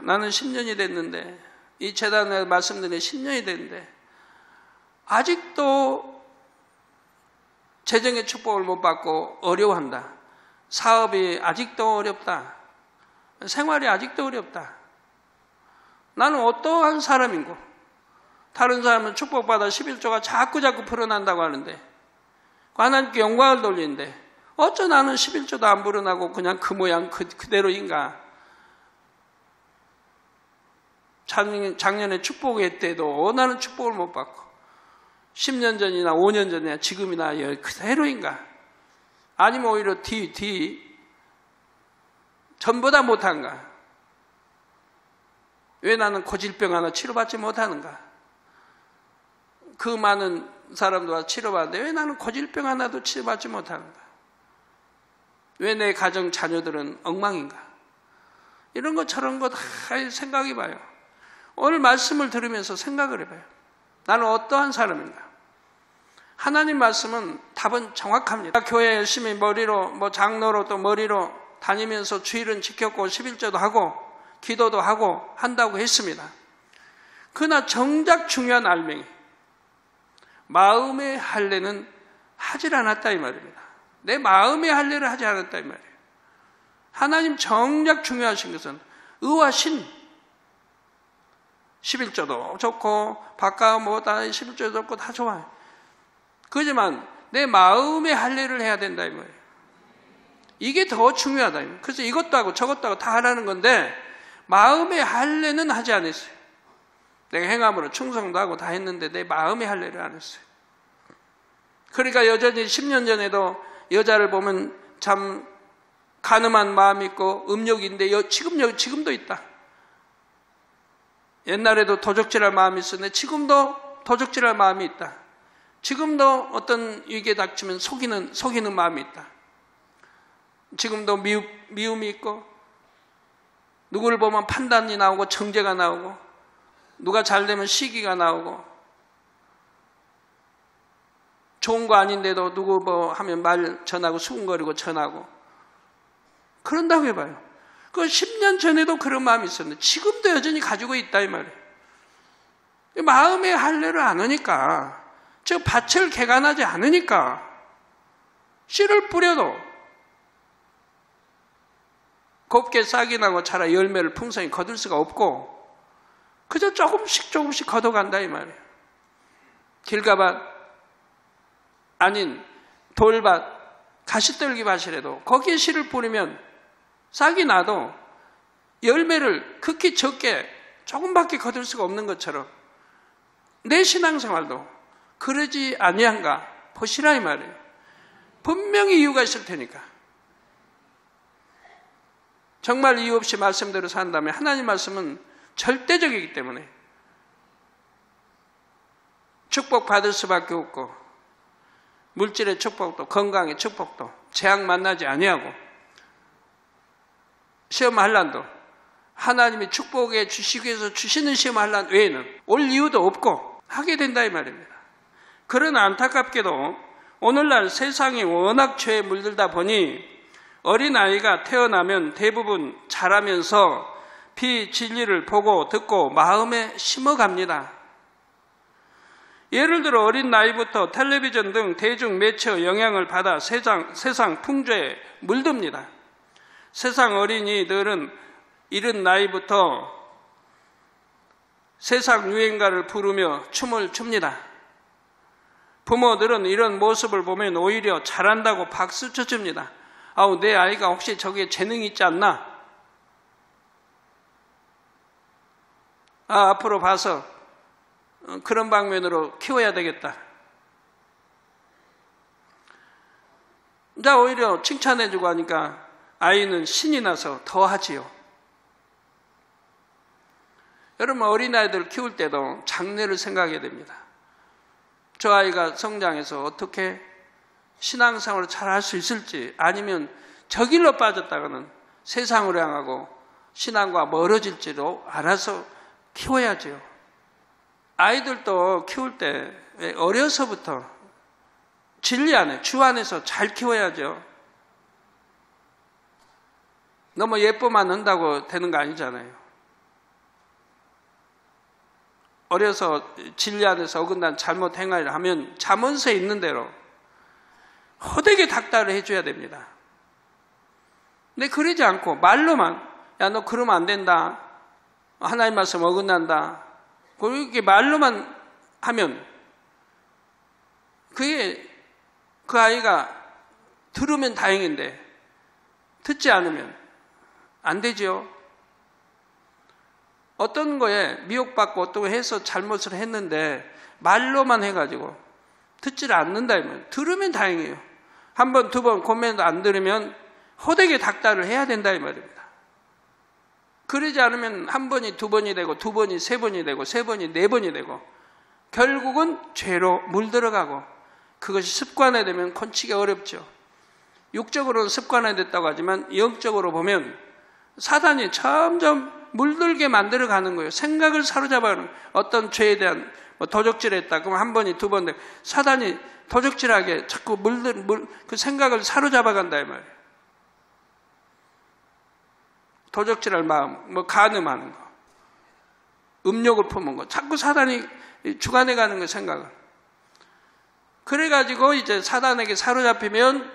나는 10년이 됐는데 이 재단에 말씀드린 10년이 됐는데 아직도 재정의 축복을 못 받고 어려워한다. 사업이 아직도 어렵다. 생활이 아직도 어렵다. 나는 어떠한 사람인고 다른 사람은 축복받아 11조가 자꾸 불어난다고 하는데 하나님께 영광을 돌리는데 어쩌 나는 11조도 안 불어나고 그냥 그 모양 그대로인가. 작년에 축복회 때도 나는 축복을 못 받고 10년 전이나 5년 전이나 지금이나 그대로인가. 아니면 오히려 전보다 못한가. 왜 나는 고질병 하나 치료받지 못하는가. 그 많은 사람들과 치료받는데 왜 나는 고질병 하나도 치료받지 못하는가. 왜 내 가정 자녀들은 엉망인가. 이런 거 저런 거 다 생각해봐요. 오늘 말씀을 들으면서 생각을 해봐요. 나는 어떠한 사람인가? 하나님 말씀은 답은 정확합니다. 교회 열심히 머리로 장로로 또 머리로 다니면서 주일은 지켰고 11조도 하고 기도도 하고 한다고 했습니다. 그러나 정작 중요한 알맹이 마음의 할례는 하질 않았다 이 말입니다. 내 마음의 할례를 하지 않았다 이 말이에요. 하나님 정작 중요하신 것은 의와 신 11조도 좋고 바깥 뭐다 11조도 좋고 다 좋아요. 그렇지만 내 마음의 할례를 해야 된다 이 말이에요. 이게 더 중요하다. 그래서 이것도 하고 저것도 하고 다 하라는 건데 마음의 할례는 하지 않았어요. 내가 행함으로 충성도 하고 다 했는데 내 마음의 할례를 안 했어요. 그러니까 여전히 10년 전에도 여자를 보면 참 가늠한 마음이 있고 음욕인데 지금도 있다. 옛날에도 도적질할 마음이 있었는데 지금도 도적질할 마음이 있다. 지금도 어떤 위기에 닥치면 속이는 마음이 있다. 지금도 미움이 있고 누구를 보면 판단이 나오고 정죄가 나오고 누가 잘 되면 시기가 나오고 좋은 거 아닌데도 누구 뭐 하면 말 전하고 수군거리고 전하고 그런다고 해봐요. 그 10년 전에도 그런 마음이 있었는데 지금도 여전히 가지고 있다 이 말이에요. 마음의 할례를 안 하니까 저 밭을 개간하지 않으니까 씨를 뿌려도 곱게 싹이 나고 자라 열매를 풍성히 거둘 수가 없고 그저 조금씩 걷어간다 이 말이에요. 길가밭 아닌 돌밭 가시떨기 밭이라도 거기에 씨를 뿌리면 싹이 나도 열매를 극히 적게 조금밖에 거둘 수가 없는 것처럼 내 신앙생활도 그러지 아니한가 보시라 이 말이에요. 분명히 이유가 있을 테니까. 정말 이유 없이 말씀대로 산다면 하나님 말씀은 절대적이기 때문에 축복받을 수밖에 없고 물질의 축복도 건강의 축복도 재앙 만나지 아니하고 시험 환난도 하나님이 축복해 주시기 위해서 주시는 시험 환난 외에는 올 이유도 없고 하게 된다 이 말입니다. 그러나 안타깝게도 오늘날 세상이 워낙 죄에 물들다 보니 어린아이가 태어나면 대부분 자라면서 비진리를 보고 듣고 마음에 심어갑니다. 예를 들어 어린 나이부터 텔레비전 등 대중 매체의 영향을 받아 세상 풍조에 물듭니다. 세상 어린이들은 이른 나이부터 세상 유행가를 부르며 춤을 춥니다. 부모들은 이런 모습을 보면 오히려 잘한다고 박수 쳐줍니다. 아우, 내 아이가 혹시 저기에 재능이 있지 않나? 앞으로 봐서 그런 방면으로 키워야 되겠다. 자, 오히려 칭찬해주고 하니까 아이는 신이 나서 더 하지요. 여러분, 어린아이들 키울 때도 장래를 생각해야 됩니다. 저 아이가 성장해서 어떻게 신앙생활을 잘 할 수 있을지, 아니면 저 길로 빠졌다가는 세상으로 향하고 신앙과 멀어질지도 알아서 키워야죠. 아이들도 키울 때 어려서부터 진리 안에, 주 안에서 잘 키워야죠. 너무 예뻐만 한다고 되는 거 아니잖아요. 어려서 진리 안에서 어긋난 잘못 행위를 하면 잠언서에 있는 대로 호되게 닥달을 해줘야 됩니다. 근데 그러지 않고 말로만, 야, 너 그러면 안 된다, 하나님 말씀 어긋난다, 그렇게 말로만 하면 그게 그 아이가 들으면 다행인데 듣지 않으면 안 되죠. 어떤 거에 미혹받고 어떤 거 해서 잘못을 했는데 말로만 해가지고 듣지를 않는다 하면 들으면 다행이에요. 한 번, 두 번 고민도 안 들으면 호되게 닥달을 해야 된다 이 말입니다. 그러지 않으면 한 번이 두 번이 되고 두 번이 세 번이 되고 세 번이 네 번이 되고 결국은 죄로 물들어가고 그것이 습관화되면 건치기 어렵죠. 육적으로는 습관화됐다고 하지만 영적으로 보면 사단이 점점 물들게 만들어가는 거예요. 생각을 사로잡아가는 거예요. 어떤 죄에 대한 도적질했다. 그럼 한 번이 두 번, 사단이 도적질하게 자꾸 그 생각을 사로잡아간다 이 말이에요. 도적질할 마음, 간음하는 거, 음욕을 품은 거, 자꾸 사단이 주관해가는 거 생각을. 그래가지고 이제 사단에게 사로잡히면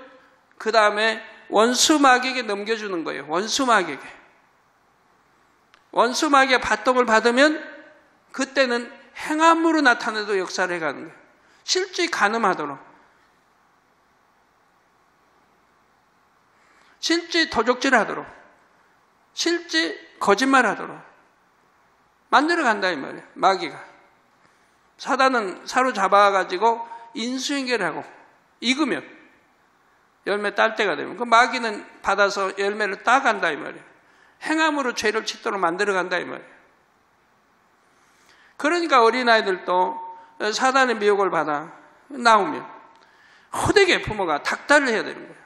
그 다음에 원수마귀에게 넘겨주는 거예요. 원수마귀에게. 원수마귀의 받동을 받으면 그때는 행함으로 나타내도 역사를 해가는 거예요. 실제 간음하도록, 실제 도적질하도록, 실제 거짓말하도록 만들어간다 이 말이에요. 마귀가. 사단은 사로잡아가지고 인수인계를 하고 익으면 열매 딸 때가 되면 그 마귀는 받아서 열매를 따간다 이 말이에요. 행함으로 죄를 짓도록 만들어간다 이 말이에요. 그러니까 어린아이들도 사단의 미혹을 받아 나오면 호되게 부모가 닥달을 해야 되는 거예요.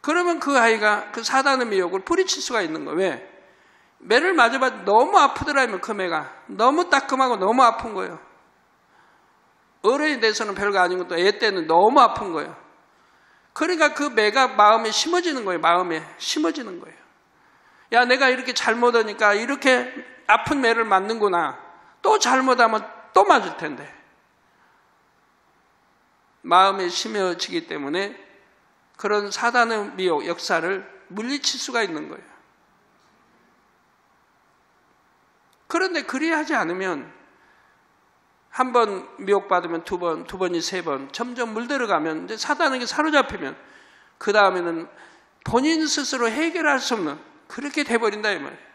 그러면 그 아이가 그 사단의 미혹을 뿌리칠 수가 있는 거예요. 왜? 매를 맞아봐 너무 아프더라면 그 매가 너무 따끔하고 너무 아픈 거예요. 어른이 돼서는 별거 아닌 것도 애 때는 너무 아픈 거예요. 그러니까 그 매가 마음에 심어지는 거예요. 마음에 심어지는 거예요. 야, 내가 이렇게 잘못하니까 이렇게 아픈 매를 맞는구나. 또 잘못하면 또 맞을 텐데. 마음에 심어지기 때문에 그런 사단의 미혹 역사를 물리칠 수가 있는 거예요. 그런데 그리하지 않으면 한 번 미혹받으면 두 번, 두 번이 세 번, 점점 물들어가면 이제 사단에게 사로잡히면 그 다음에는 본인 스스로 해결할 수 없는 그렇게 돼버린다 이 말이에요.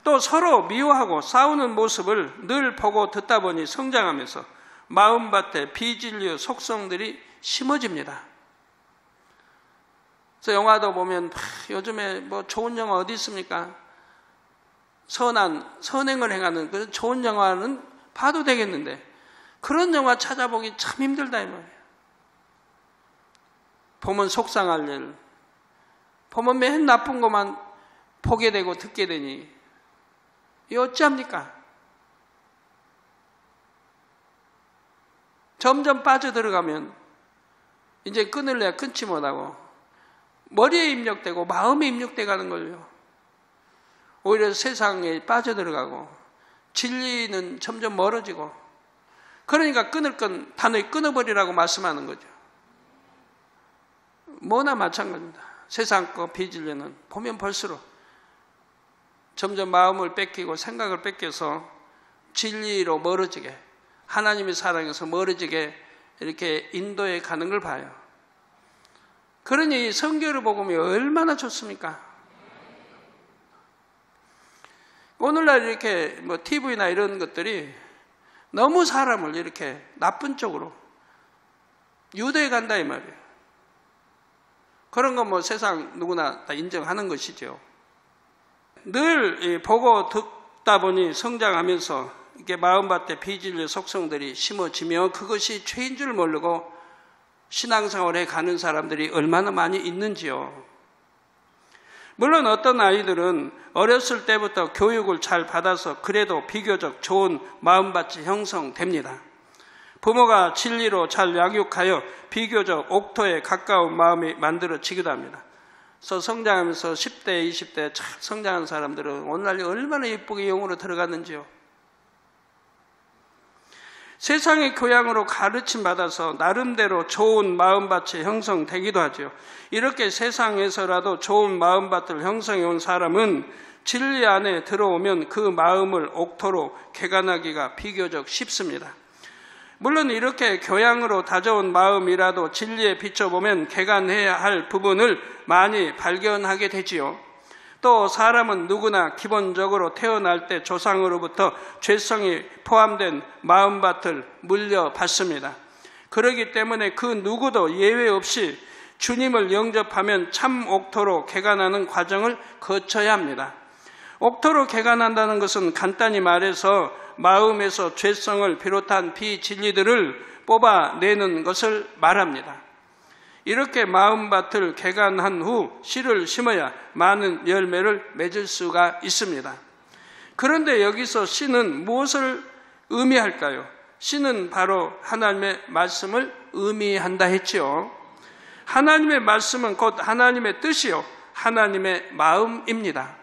또 서로 미워하고 싸우는 모습을 늘 보고 듣다 보니 성장하면서 마음밭에 비진리의 속성들이 심어집니다. 그래서 영화도 보면 요즘에 뭐 좋은 영화 어디 있습니까? 선행을 행하는 그 좋은 영화는 봐도 되겠는데 그런 영화 찾아보기 참 힘들다 이 말이에요. 보면 속상할 일, 보면 맨 나쁜 것만 보게 되고 듣게 되니 이 어찌합니까? 점점 빠져들어가면 이제 끊을래야 끊지 못하고 머리에 입력되고 마음에 입력돼 가는 걸요. 오히려 세상에 빠져들어가고 진리는 점점 멀어지고 그러니까 끊을 건 단호히 끊어버리라고 말씀하는 거죠. 뭐나 마찬가지입니다. 세상 거 비진리는 보면 볼수록 점점 마음을 뺏기고 생각을 뺏겨서 진리로 멀어지게 하나님의 사랑에서 멀어지게 이렇게 인도해 가는 걸 봐요. 그러니 성경을 보면 얼마나 좋습니까? 오늘날 이렇게 뭐 TV나 이런 것들이 너무 사람을 이렇게 나쁜 쪽으로 유도해 간다 이 말이에요. 그런 건 뭐 세상 누구나 다 인정하는 것이죠. 늘 보고 듣다 보니 성장하면서 이렇게 마음밭에 비진리의 속성들이 심어지며 그것이 죄인 줄 모르고 신앙생활에 가는 사람들이 얼마나 많이 있는지요. 물론 어떤 아이들은 어렸을 때부터 교육을 잘 받아서 그래도 비교적 좋은 마음밭이 형성됩니다. 부모가 진리로 잘 양육하여 비교적 옥토에 가까운 마음이 만들어지기도 합니다. 그래서 성장하면서 10대, 20대 참 성장한 사람들은 오늘날 얼마나 예쁘게 영으로 들어갔는지요. 세상의 교양으로 가르침 받아서 나름대로 좋은 마음밭이 형성되기도 하죠. 이렇게 세상에서라도 좋은 마음밭을 형성해 온 사람은 진리 안에 들어오면 그 마음을 옥토로 개간하기가 비교적 쉽습니다. 물론 이렇게 교양으로 다져온 마음이라도 진리에 비춰보면 개간해야 할 부분을 많이 발견하게 되지요. 또 사람은 누구나 기본적으로 태어날 때 조상으로부터 죄성이 포함된 마음밭을 물려받습니다. 그렇기 때문에 그 누구도 예외 없이 주님을 영접하면 참 옥토로 개간하는 과정을 거쳐야 합니다. 옥토로 개간한다는 것은 간단히 말해서 마음에서 죄성을 비롯한 비진리들을 뽑아내는 것을 말합니다. 이렇게 마음밭을 개간한 후 씨를 심어야 많은 열매를 맺을 수가 있습니다. 그런데 여기서 씨는 무엇을 의미할까요? 씨는 바로 하나님의 말씀을 의미한다 했지요. 하나님의 말씀은 곧 하나님의 뜻이요 하나님의 마음입니다.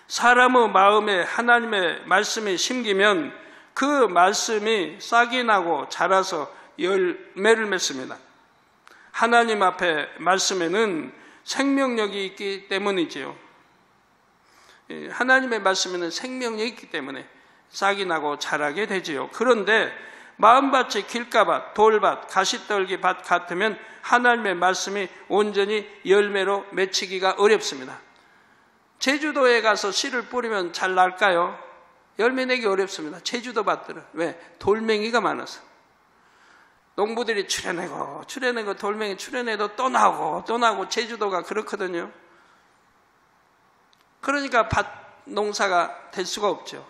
사람의 마음에 하나님의 말씀이 심기면 그 말씀이 싹이 나고 자라서 열매를 맺습니다. 하나님 앞에 말씀에는 생명력이 있기 때문이지요. 하나님의 말씀에는 생명력이 있기 때문에 싹이 나고 자라게 되지요. 그런데 마음밭이 길가밭, 돌밭, 가시떨기밭 같으면 하나님의 말씀이 온전히 열매로 맺히기가 어렵습니다. 제주도에 가서 씨를 뿌리면 잘 날까요? 열매 내기 어렵습니다. 제주도 밭들은. 왜? 돌멩이가 많아서. 농부들이 출해내고 돌멩이 출해내도 또 나고 제주도가 그렇거든요. 그러니까 밭 농사가 될 수가 없죠.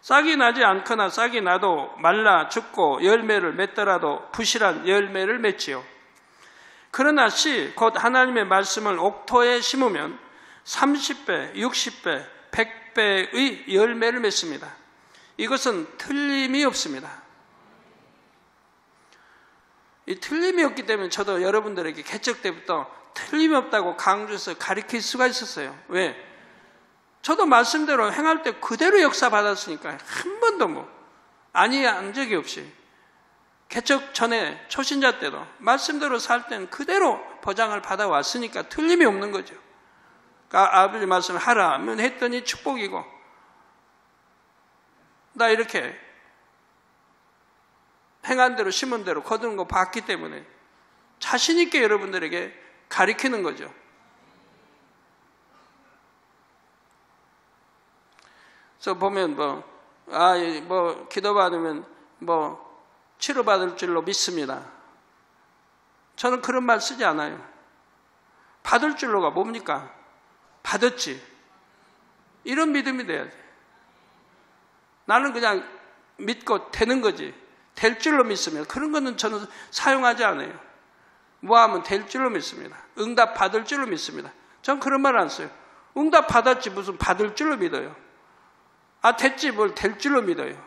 싹이 나지 않거나 싹이 나도 말라 죽고 열매를 맺더라도 부실한 열매를 맺지요. 그러나 씨, 곧 하나님의 말씀을 옥토에 심으면 30배, 60배, 100배의 열매를 맺습니다. 이것은 틀림이 없습니다. 이 틀림이 없기 때문에 저도 여러분들에게 개척 때부터 틀림이 없다고 강조해서 가르칠 수가 있었어요. 왜? 저도 말씀대로 행할 때 그대로 역사 받았으니까 한 번도 아니한 적이 없이 개척 전에 초신자 때도 말씀대로 살 때는 그대로 보장을 받아왔으니까 틀림이 없는 거죠. 그러니까 아버지 말씀을 하라 하면 했더니 축복이고 나 이렇게 행한 대로 심은 대로 거두는 거 봤기 때문에 자신 있게 여러분들에게 가르치는 거죠. 그래서 보면 기도 받으면 치료받을 줄로 믿습니다. 저는 그런 말 쓰지 않아요. 받을 줄로가 뭡니까? 받았지. 이런 믿음이 돼야 돼. 나는 그냥 믿고 되는 거지. 될 줄로 믿습니다. 그런 거는 저는 사용하지 않아요. 뭐하면 될 줄로 믿습니다. 응답 받을 줄로 믿습니다. 전 그런 말 안 써요. 응답 받았지 무슨 받을 줄로 믿어요. 됐지 뭘 될 줄로 믿어요.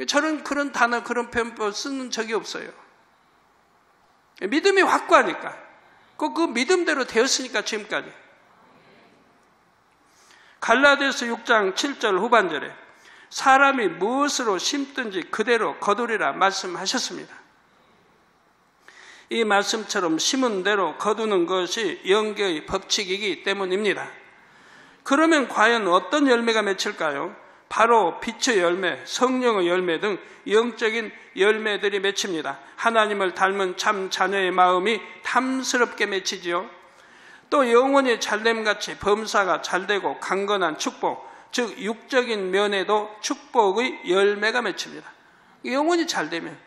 저는 그런 단어 그런 표현 쓰는 적이 없어요. 믿음이 확고하니까 그 믿음대로 되었으니까 지금까지. 갈라디아서 6장 7절 후반절에 사람이 무엇으로 심든지 그대로 거두리라 말씀하셨습니다. 이 말씀처럼 심은 대로 거두는 것이 영계의 법칙이기 때문입니다. 그러면 과연 어떤 열매가 맺힐까요? 바로 빛의 열매, 성령의 열매 등 영적인 열매들이 맺힙니다. 하나님을 닮은 참 자녀의 마음이 탐스럽게 맺히지요. 또 영혼이 잘됨같이 범사가 잘되고 강건한 축복, 즉 육적인 면에도 축복의 열매가 맺힙니다. 영혼이 잘되면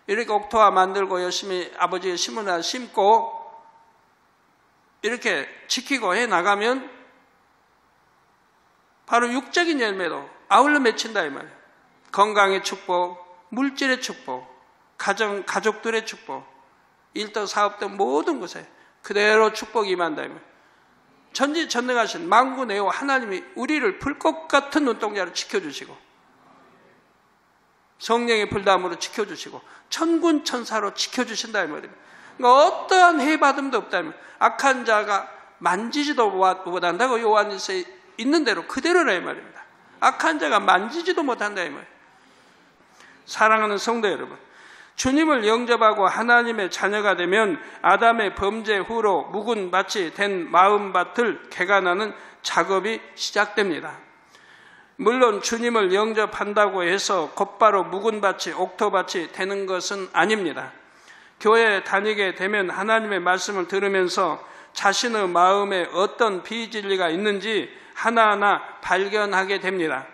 이렇게 옥토화 만들고 열심히 아버지의 심으나 심고 이렇게 지키고 해나가면 바로 육적인 열매도 아울러 맺힌다 이 말이에요. 건강의 축복, 물질의 축복, 가족들의 축복, 일도 사업도 모든 것에 그대로 축복이 임한다 이 말이에요. 전지전능하신 만군의 하나님이 우리를 불꽃 같은 눈동자로 지켜주시고 성령의 불담으로 지켜주시고 천군 천사로 지켜주신다 이 말이에요. 그러니까 어떠한 해받음도 없다면 악한 자가 만지지도 못한다고 요한일서에 있는 대로 그대로라 이 말입니다. 악한 자가 만지지도 못한다 이 말이에요. 사랑하는 성도 여러분, 주님을 영접하고 하나님의 자녀가 되면 아담의 범죄 후로 묵은 밭이 된 마음밭을 개간하는 작업이 시작됩니다. 물론 주님을 영접한다고 해서 곧바로 묵은 밭이 옥토밭이 되는 것은 아닙니다. 교회에 다니게 되면 하나님의 말씀을 들으면서 자신의 마음에 어떤 비진리가 있는지 하나하나 발견하게 됩니다.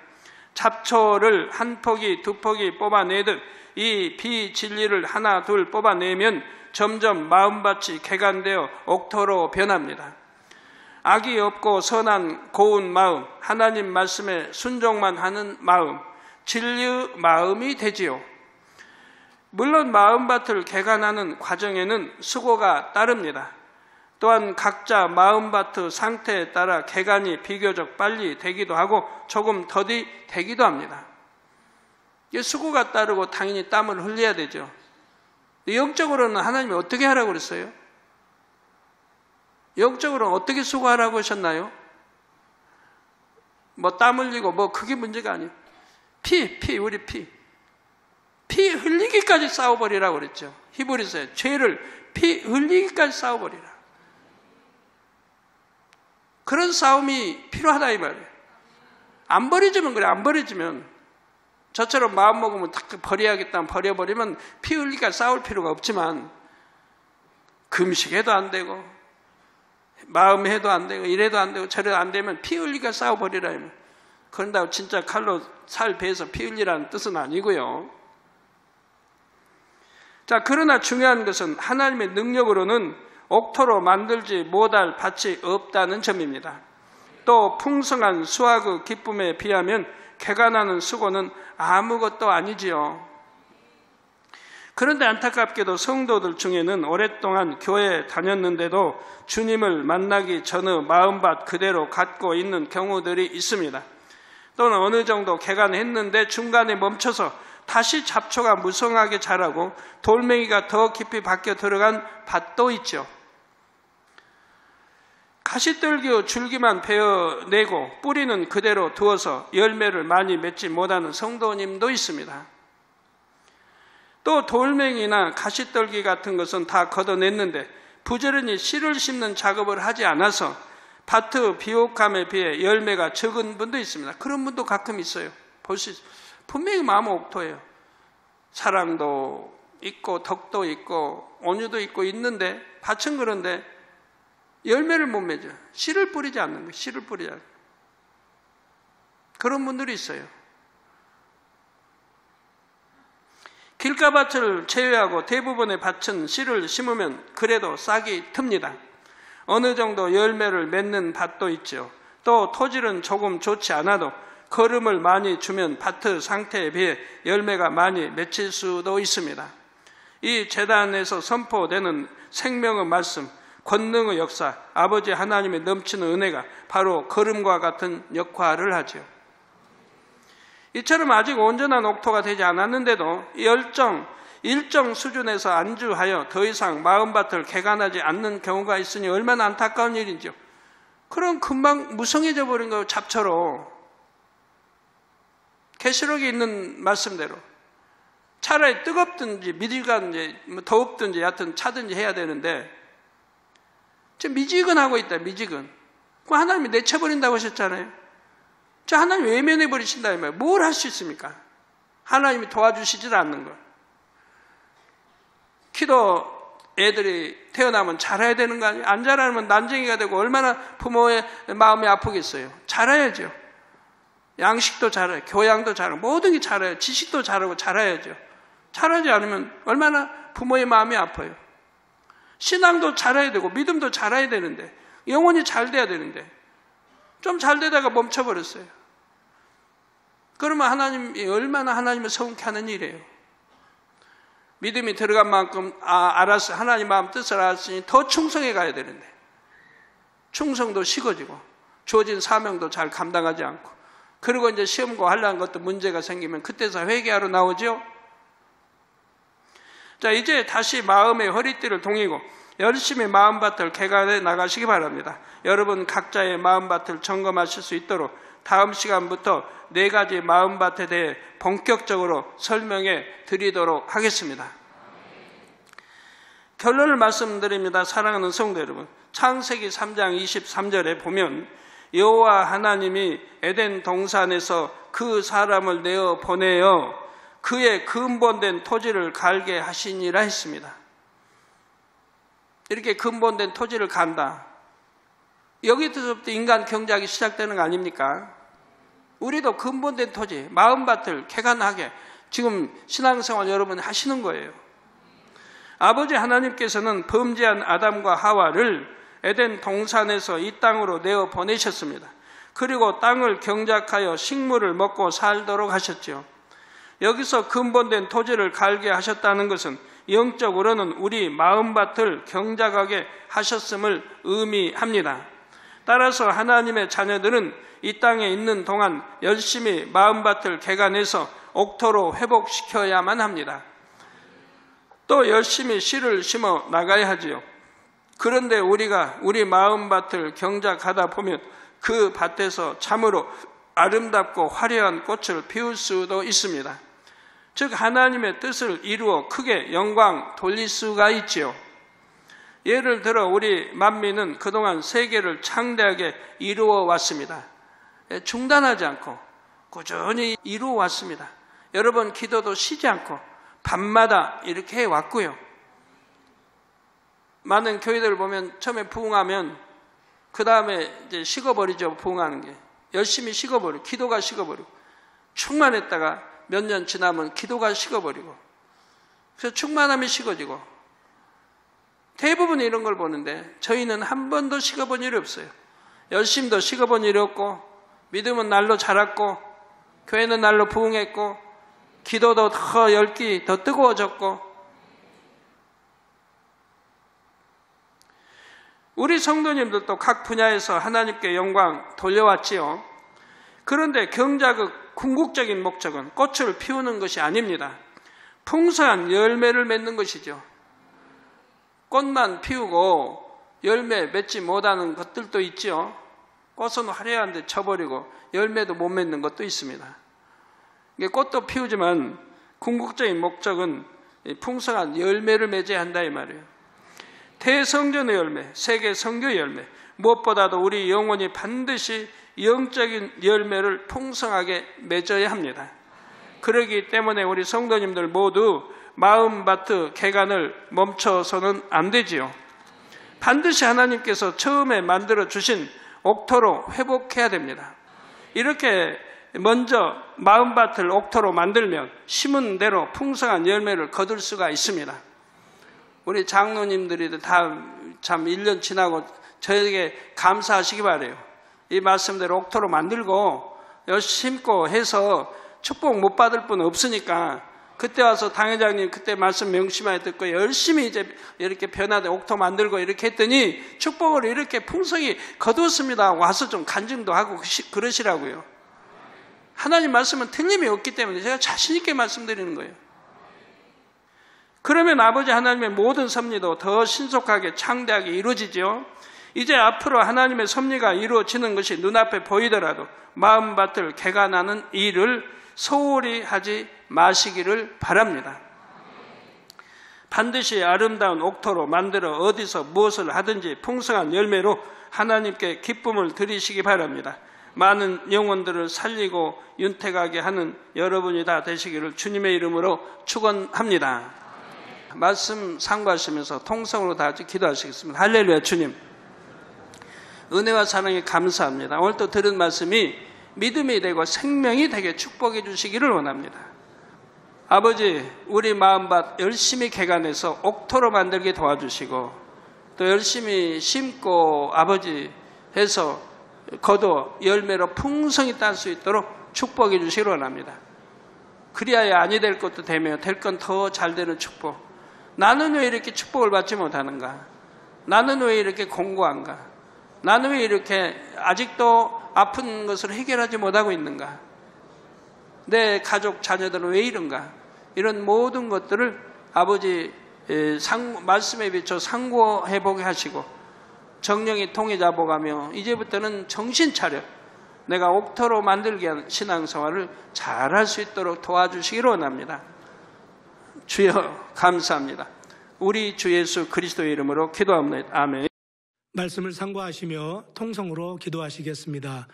잡초를 한 포기 두 포기 뽑아내듯 이 비진리를 하나 둘 뽑아내면 점점 마음밭이 개간되어 옥토로 변합니다. 악이 없고 선한 고운 마음, 하나님 말씀에 순종만 하는 마음, 진리의 마음이 되지요. 물론 마음밭을 개간하는 과정에는 수고가 따릅니다. 또한 각자 마음밭의 상태에 따라 개간이 비교적 빨리 되기도 하고 조금 더디 되기도 합니다. 수고가 따르고 당연히 땀을 흘려야 되죠. 영적으로는 하나님이 어떻게 하라고 그랬어요? 영적으로는 어떻게 수고하라고 하셨나요? 뭐 땀 흘리고 뭐 그게 문제가 아니에요. 우리 피 흘리기까지 싸워버리라고 그랬죠. 히브리서에 죄를 피 흘리기까지 싸워버리라. 그런 싸움이 필요하다 이 말이에요. 안 버리지면 그래. 안 버리지면 저처럼 마음 먹으면 딱 버려야겠다 버려버리면 피 흘리기까지 싸울 필요가 없지만 금식해도 안 되고 마음해도 안 되고 이래도 안 되고 저래도 안 되면 피 흘리기까지 싸워버리라. 그런다고 진짜 칼로 살 베어서 피 흘리라는 뜻은 아니고요. 자, 그러나 중요한 것은 하나님의 능력으로는 옥토로 만들지 못할 밭이 없다는 점입니다. 또 풍성한 수확의 기쁨에 비하면 개간하는 수고는 아무것도 아니지요. 그런데 안타깝게도 성도들 중에는 오랫동안 교회에 다녔는데도 주님을 만나기 전의 마음밭 그대로 갖고 있는 경우들이 있습니다. 또는 어느 정도 개간했는데 중간에 멈춰서 다시 잡초가 무성하게 자라고 돌멩이가 더 깊이 박혀 들어간 밭도 있죠. 가시떨기의 줄기만 베어내고 뿌리는 그대로 두어서 열매를 많이 맺지 못하는 성도님도 있습니다. 또 돌멩이나 가시떨기 같은 것은 다 걷어냈는데 부지런히 씨를 심는 작업을 하지 않아서 밭의 비옥함에 비해 열매가 적은 분도 있습니다. 그런 분도 가끔 있어요. 볼 수 있어요. 분명히 마음은 옥토예요. 사랑도 있고 덕도 있고 온유도 있고 있는데 밭은 그런데 열매를 못 맺어요. 씨를 뿌리지 않는 거예요. 씨를 뿌리지 않는 거예요. 그런 분들이 있어요. 길가밭을 제외하고 대부분의 밭은 씨를 심으면 그래도 싹이 틉니다. 어느 정도 열매를 맺는 밭도 있죠. 또 토질은 조금 좋지 않아도 거름을 많이 주면 밭의 상태에 비해 열매가 많이 맺힐 수도 있습니다. 이 제단에서 선포되는 생명의 말씀, 권능의 역사, 아버지 하나님의 넘치는 은혜가 바로 거름과 같은 역할을 하죠. 이처럼 아직 온전한 옥토가 되지 않았는데도 일정 수준에서 안주하여 더 이상 마음밭을 개간하지 않는 경우가 있으니 얼마나 안타까운 일인지요. 그럼 금방 무성해져 버린 거예요. 잡초로. 계시록에 있는 말씀대로 차라리 뜨겁든지 미지근지 더웁든지 하여튼 차든지 해야 되는데 지금 미지근하고 있다. 미지근. 그럼 하나님이 내쳐버린다고 하셨잖아요. 저 하나님 외면해 버리신다 이 말이에요. 뭘 할 수 있습니까? 하나님이 도와주시질 않는 걸. 키도 애들이 태어나면 자라야 되는 거 아니에요? 안 자라면 난쟁이가 되고 얼마나 부모의 마음이 아프겠어요. 자라야죠. 양식도 자라요. 교양도 자라고 모든 게 자라요. 지식도 자라고 자라야죠. 자라지 않으면 얼마나 부모의 마음이 아파요. 신앙도 자라야 되고 믿음도 자라야 되는데 영혼이 잘 돼야 되는데 좀 잘 되다가 멈춰버렸어요. 그러면 하나님이 얼마나 하나님을 서운케 하는 일이에요. 믿음이 들어간 만큼 알았어. 하나님 마음 뜻을 알았으니 더 충성해 가야 되는데 충성도 식어지고 주어진 사명도 잘 감당하지 않고 그리고 이제 시험고 하려는 것도 문제가 생기면 그때서 회개하러 나오죠. 자, 이제 다시 마음의 허리띠를 동이고 열심히 마음밭을 개간해 나가시기 바랍니다. 여러분 각자의 마음밭을 점검하실 수 있도록 다음 시간부터 4가지 마음밭에 대해 본격적으로 설명해 드리도록 하겠습니다. 결론을 말씀드립니다. 사랑하는 성도 여러분, 창세기 3장 23절에 보면 여호와 하나님이 에덴 동산에서 그 사람을 내어 보내어 그의 근본된 토지를 갈게 하시니라 했습니다. 이렇게 근본된 토지를 간다. 여기서부터 인간 경작이 시작되는 거 아닙니까? 우리도 근본된 토지, 마음밭을 개간하게 지금 신앙생활 여러분 하시는 거예요. 아버지 하나님께서는 범죄한 아담과 하와를 에덴 동산에서 이 땅으로 내어 보내셨습니다. 그리고 땅을 경작하여 식물을 먹고 살도록 하셨죠. 여기서 근본된 토지를 갈게 하셨다는 것은 영적으로는 우리 마음밭을 경작하게 하셨음을 의미합니다. 따라서 하나님의 자녀들은 이 땅에 있는 동안 열심히 마음밭을 개간해서 옥토로 회복시켜야만 합니다. 또 열심히 씨를 심어 나가야 하지요. 그런데 우리가 우리 마음밭을 경작하다 보면 그 밭에서 참으로 아름답고 화려한 꽃을 피울 수도 있습니다. 즉 하나님의 뜻을 이루어 크게 영광 돌릴 수가 있지요. 예를 들어 우리 만민은 그동안 세계를 창대하게 이루어 왔습니다. 중단하지 않고 꾸준히 이루어 왔습니다. 여러 번 기도도 쉬지 않고 밤마다 이렇게 해왔고요. 많은 교회들 보면 처음에 부흥하면 그 다음에 이제 식어버리죠. 부흥하는 게 열심히 식어버리고 기도가 식어버리고 충만했다가 몇 년 지나면 기도가 식어버리고 그래서 충만함이 식어지고 대부분 이런 걸 보는데 저희는 한 번도 식어본 일이 없어요. 열심도 식어본 일이 없고 믿음은 날로 자랐고 교회는 날로 부흥했고 기도도 더 열기 더 뜨거워졌고 우리 성도님들도 각 분야에서 하나님께 영광 돌려왔지요. 그런데 경작의 궁극적인 목적은 꽃을 피우는 것이 아닙니다. 풍성한 열매를 맺는 것이죠. 꽃만 피우고 열매 맺지 못하는 것들도 있죠. 꽃은 화려한데 쳐버리고 열매도 못 맺는 것도 있습니다. 꽃도 피우지만 궁극적인 목적은 풍성한 열매를 맺어야 한다 이 말이에요. 대성전의 열매, 세계 선교의 열매, 무엇보다도 우리 영혼이 반드시 영적인 열매를 풍성하게 맺어야 합니다. 그러기 때문에 우리 성도님들 모두 마음밭 개간을 멈춰서는 안 되지요. 반드시 하나님께서 처음에 만들어 주신 옥토로 회복해야 됩니다. 이렇게 먼저 마음밭을 옥토로 만들면 심은 대로 풍성한 열매를 거둘 수가 있습니다. 우리 장로님들이 다 참 1년 지나고 저에게 감사하시기 바라요. 이 말씀대로 옥토로 만들고 열심히 심고 해서 축복 못 받을 분 없으니까 그때 와서 당회장님 그때 말씀 명심하게 듣고 열심히 이제 이렇게 변화돼 옥토 만들고 이렇게 했더니 축복을 이렇게 풍성히 거두었습니다. 와서 좀 간증도 하고 그러시라고요. 하나님 말씀은 틀림이 없기 때문에 제가 자신 있게 말씀드리는 거예요. 그러면 아버지 하나님의 모든 섭리도 더 신속하게 창대하게 이루어지죠. 이제 앞으로 하나님의 섭리가 이루어지는 것이 눈앞에 보이더라도 마음밭을 개간하는 일을 소홀히 하지 마시기를 바랍니다. 반드시 아름다운 옥토로 만들어 어디서 무엇을 하든지 풍성한 열매로 하나님께 기쁨을 드리시기 바랍니다. 많은 영혼들을 살리고 윤택하게 하는 여러분이 다 되시기를 주님의 이름으로 축원합니다. 말씀 상고하시면서 통성으로 다 같이 기도하시겠습니다. 할렐루야. 주님 은혜와 사랑에 감사합니다. 오늘 또 들은 말씀이 믿음이 되고 생명이 되게 축복해 주시기를 원합니다. 아버지 우리 마음밭 열심히 개간해서 옥토로 만들게 도와주시고 또 열심히 심고 아버지 해서 거둬 열매로 풍성히 딸 수 있도록 축복해 주시기를 원합니다. 그리하여 아니 될 것도 되며 될 건 더 잘 되는 축복. 나는 왜 이렇게 축복을 받지 못하는가? 나는 왜 이렇게 공고한가? 나는 왜 이렇게 아직도 아픈 것을 해결하지 못하고 있는가? 내 가족 자녀들은 왜 이런가? 이런 모든 것들을 아버지 말씀에 비춰 상고해보게 하시고 정령이 통해 잡아가며 이제부터는 정신 차려 내가 옥토로 만들게 한 신앙생활을 잘할 수 있도록 도와주시기를 원합니다. 주여 감사합니다. 우리 주 예수 그리스도의 이름으로 기도합니다. 아멘. 말씀을 상고하시며 통성으로 기도하시겠습니다.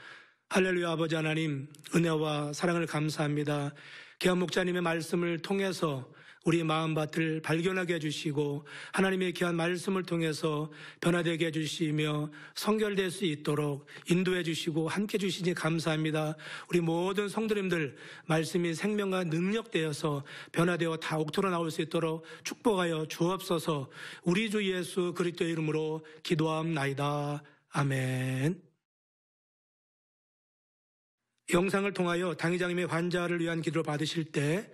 할렐루야. 아버지 하나님 은혜와 사랑을 감사합니다. 계엄 목자님의 말씀을 통해서 우리 마음밭을 발견하게 해주시고 하나님의 귀한 말씀을 통해서 변화되게 해주시며 성결될 수 있도록 인도해 주시고 함께 주시니 감사합니다. 우리 모든 성도님들 말씀이 생명과 능력되어서 변화되어 다 옥토로 나올 수 있도록 축복하여 주옵소서. 우리 주 예수 그리스도의 이름으로 기도함나이다. 아멘. 영상을 통하여 당회장님의 환자를 위한 기도를 받으실 때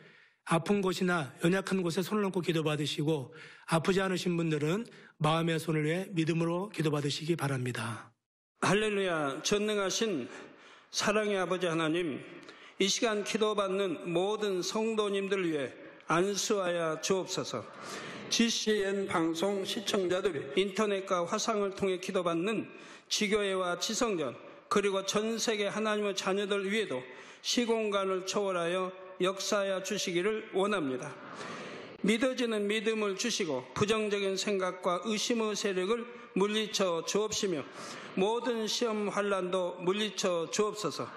아픈 곳이나 연약한 곳에 손을 얹고 기도 받으시고 아프지 않으신 분들은 마음의 손을 위해 믿음으로 기도 받으시기 바랍니다. 할렐루야. 전능하신 사랑의 아버지 하나님, 이 시간 기도받는 모든 성도님들 위해 안수하여 주옵소서. GCN 방송 시청자들이 인터넷과 화상을 통해 기도받는 지교회와 지성전 그리고 전 세계 하나님의 자녀들 위에도 시공간을 초월하여 역사하여 주시기를 원합니다. 믿어지는 믿음을 주시고 부정적인 생각과 의심의 세력을 물리쳐 주옵시며 모든 시험 환난도 물리쳐 주옵소서.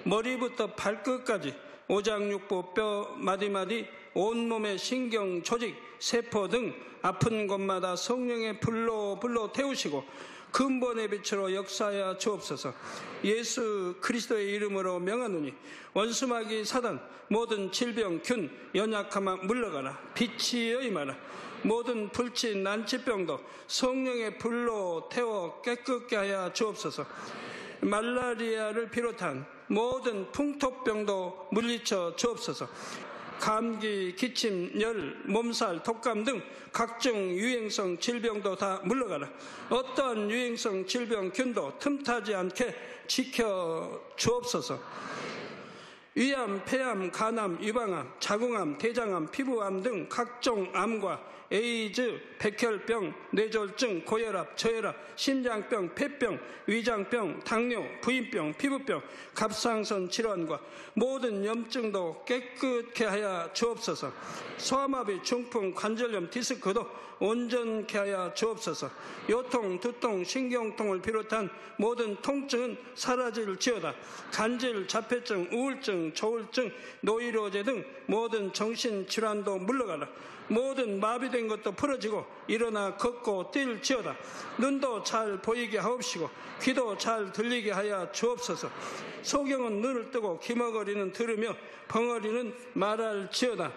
머리부터 발끝까지 오장육부 뼈 마디마디 온몸의 신경 조직 세포 등 아픈 곳마다 성령의 불로 태우시고 근본의 빛으로 역사하여 주옵소서. 예수 그리스도의 이름으로 명하노니 원수마귀 사단 모든 질병 균 연약함아 물러가라. 빛이 임하라. 모든 불친 난치병도 성령의 불로 태워 깨끗게 하여 주옵소서. 말라리아를 비롯한 모든 풍토병도 물리쳐 주옵소서. 감기, 기침, 열, 몸살, 독감 등 각종 유행성 질병도 다 물러가라. 어떠한 유행성 질병균도 틈타지 않게 지켜 주옵소서. 위암, 폐암, 간암, 유방암, 자궁암, 대장암, 피부암 등 각종 암과 에이즈, 백혈병, 뇌졸중, 고혈압, 저혈압, 심장병, 폐병, 위장병, 당뇨, 부인병, 피부병, 갑상선 질환과 모든 염증도 깨끗게 하여 주옵소서. 소아마비, 중풍, 관절염, 디스크도 온전케 하여 주옵소서. 요통, 두통, 신경통을 비롯한 모든 통증은 사라질지어다. 간질, 자폐증, 우울증, 조울증, 노이로제 등 모든 정신질환도 물러가라. 모든 마비된 것도 풀어지고 일어나 걷고 뛸지어다. 눈도 잘 보이게 하옵시고 귀도 잘 들리게 하여 주옵소서. 소경은 눈을 뜨고 기머거리는 들으며 벙어리는 말할지어다.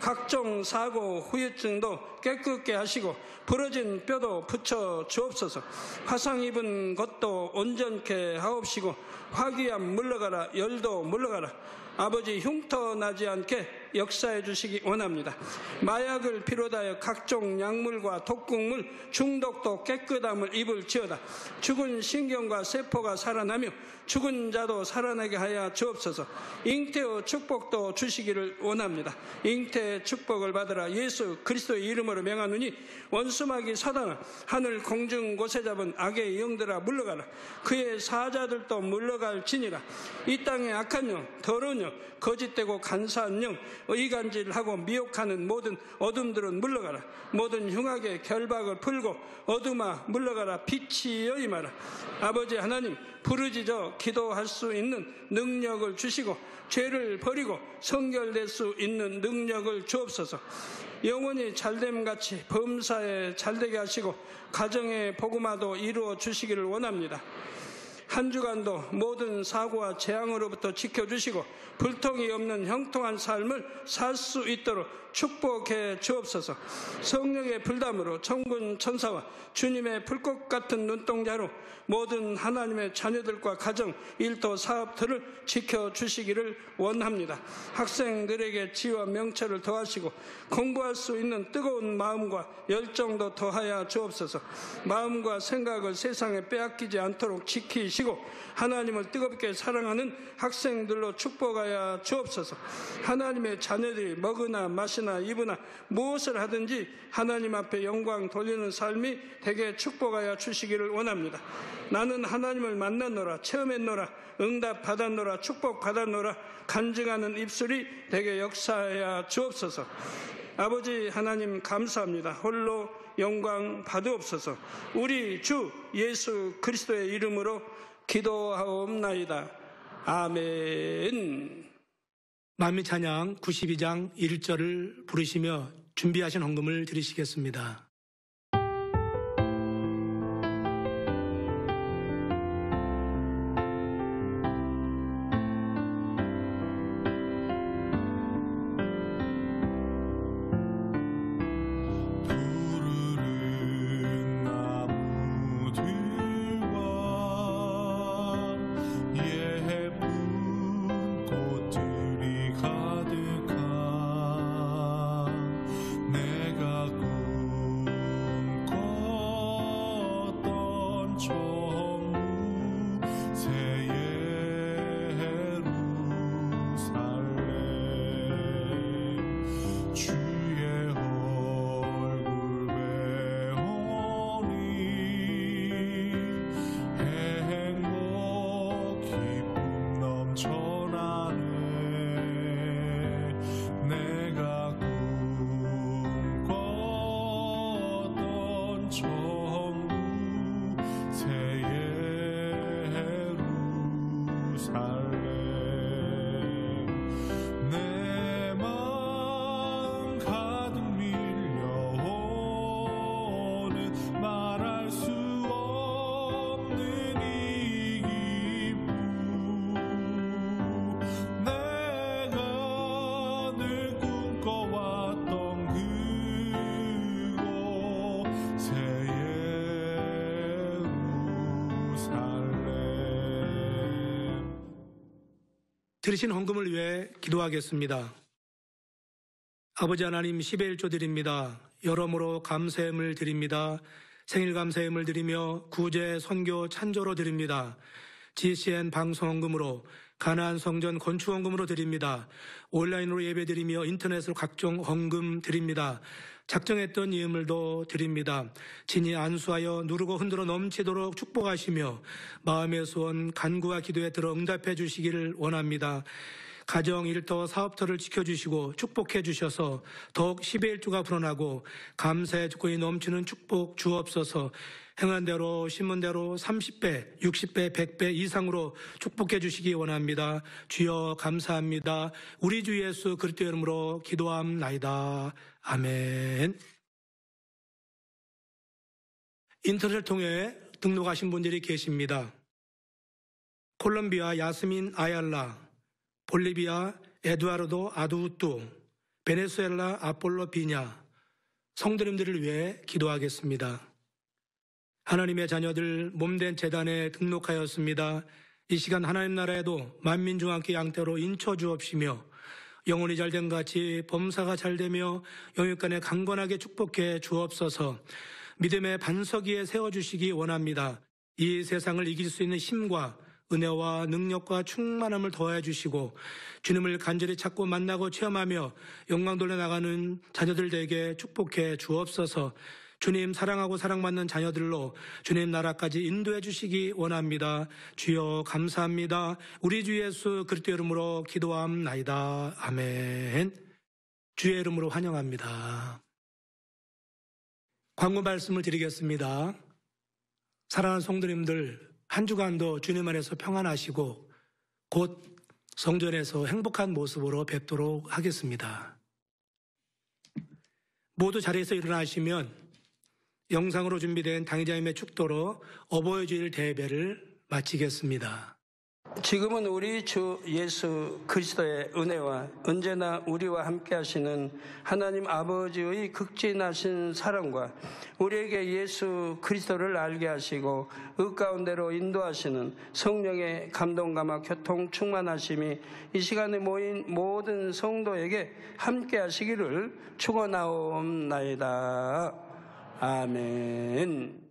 각종 사고 후유증도 깨끗게 하시고 부러진 뼈도 붙여 주옵소서. 화상 입은 것도 온전케 하옵시고 화기암 물러가라. 열도 물러가라. 아버지 흉터 나지 않게 역사해 주시기 원합니다. 마약을 비롯하여 각종 약물과 독극물 중독도 깨끗함을 입을지어다. 죽은 신경과 세포가 살아나며 죽은 자도 살아나게 하여 주옵소서. 잉태의 축복도 주시기를 원합니다. 잉태의 축복을 받으라. 예수 그리스도의 이름으로 명하노니 원수마귀 사단아 하늘 공중 곳에 잡은 악의 영들아 물러가라. 그의 사자들도 물러갈지니라. 이 땅의 악한 영, 더러운 영, 거짓되고 간사한 영, 의간질하고 미혹하는 모든 어둠들은 물러가라. 모든 흉악의 결박을 풀고 어둠아 물러가라. 빛이 임하라. 아버지 하나님, 부르짖어 기도할 수 있는 능력을 주시고 죄를 버리고 성결될 수 있는 능력을 주옵소서. 영원히 잘됨같이 범사에 잘되게 하시고 가정의 복음화도 이루어 주시기를 원합니다. 한 주간도 모든 사고와 재앙으로부터 지켜주시고 불통이 없는 형통한 삶을 살 수 있도록 축복해 주옵소서. 성령의 불담으로 천군 천사와 주님의 불꽃 같은 눈동자로 모든 하나님의 자녀들과 가정, 일도, 사업들을 지켜주시기를 원합니다. 학생들에게 지혜와 명철을 더하시고 공부할 수 있는 뜨거운 마음과 열정도 더하여 주옵소서. 마음과 생각을 세상에 빼앗기지 않도록 지키시고 하나님을 뜨겁게 사랑하는 학생들로 축복하여 주옵소서. 하나님의 자녀들이 먹으나 마시나 입으나 무엇을 하든지 하나님 앞에 영광 돌리는 삶이 되게 축복하여 주시기를 원합니다. 나는 하나님을 만났노라, 체험했노라, 응답 받았노라, 축복 받았노라 간증하는 입술이 되게 역사하여 주옵소서. 아버지 하나님 감사합니다. 홀로 영광 받으옵소서. 우리 주 예수 그리스도의 이름으로 기도하옵나이다. 아멘. 만미 찬양 92장 1절을 부르시며 준비하신 헌금을 드리시겠습니다. 예쁜 들으신 헌금을 위해 기도하겠습니다. 아버지 하나님, 10의 1조 드립니다. 여러모로 감사함을 드립니다. 생일 감사함을 드리며 구제, 선교, 찬조로 드립니다. GCN 방송 헌금으로, 가나안 성전 건축 헌금으로 드립니다. 온라인으로 예배 드리며 인터넷으로 각종 헌금 드립니다. 작정했던 예물도 드립니다. 진히 안수하여 누르고 흔들어 넘치도록 축복하시며 마음의 소원, 간구와 기도에 들어 응답해 주시기를 원합니다. 가정, 일터, 사업터를 지켜주시고 축복해 주셔서 더욱 10의 1조가 불어나고 감사의 조건이 넘치는 축복 주옵소서. 행한 대로 심은 대로 30배, 60배, 100배 이상으로 축복해 주시기 원합니다. 주여 감사합니다. 우리 주 예수 그리스도의 이름으로 기도함나이다. 아멘. 인터넷을 통해 등록하신 분들이 계십니다. 콜롬비아 야스민 아얄라, 볼리비아 에두아르도 아두우뚜, 베네수엘라 아폴로 비냐, 성도님들을 위해 기도하겠습니다. 하나님의 자녀들 몸된 재단에 등록하였습니다. 이 시간 하나님 나라에도 만민중 함께 양태로 인쳐 주옵시며 영혼이 잘된 같이 범사가 잘되며 영육간에 강건하게 축복해 주옵소서. 믿음의 반석 위에 세워주시기 원합니다. 이 세상을 이길 수 있는 힘과 은혜와 능력과 충만함을 더해 주시고 주님을 간절히 찾고 만나고 체험하며 영광 돌려나가는 자녀들 되게 축복해 주옵소서. 주님 사랑하고 사랑받는 자녀들로 주님 나라까지 인도해 주시기 원합니다. 주여 감사합니다. 우리 주 예수 그리스도의 이름으로 기도함나이다. 아멘. 주의 이름으로 환영합니다. 광고 말씀을 드리겠습니다. 사랑하는 성도님들, 한 주간도 주님 안에서 평안하시고 곧 성전에서 행복한 모습으로 뵙도록 하겠습니다. 모두 자리에서 일어나시면 영상으로 준비된 당의자님의 축도로 어버이 주일 대예배를 마치겠습니다. 지금은 우리 주 예수 그리스도의 은혜와 언제나 우리와 함께 하시는 하나님 아버지의 극진하신 사랑과 우리에게 예수 그리스도를 알게 하시고 그 가운데로 인도하시는 성령의 감동감화 교통 충만하심이 이 시간에 모인 모든 성도에게 함께 하시기를 축원하옵나이다. 아멘.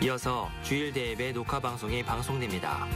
이어서 주일 대예배 녹화 방송이 방송됩니다.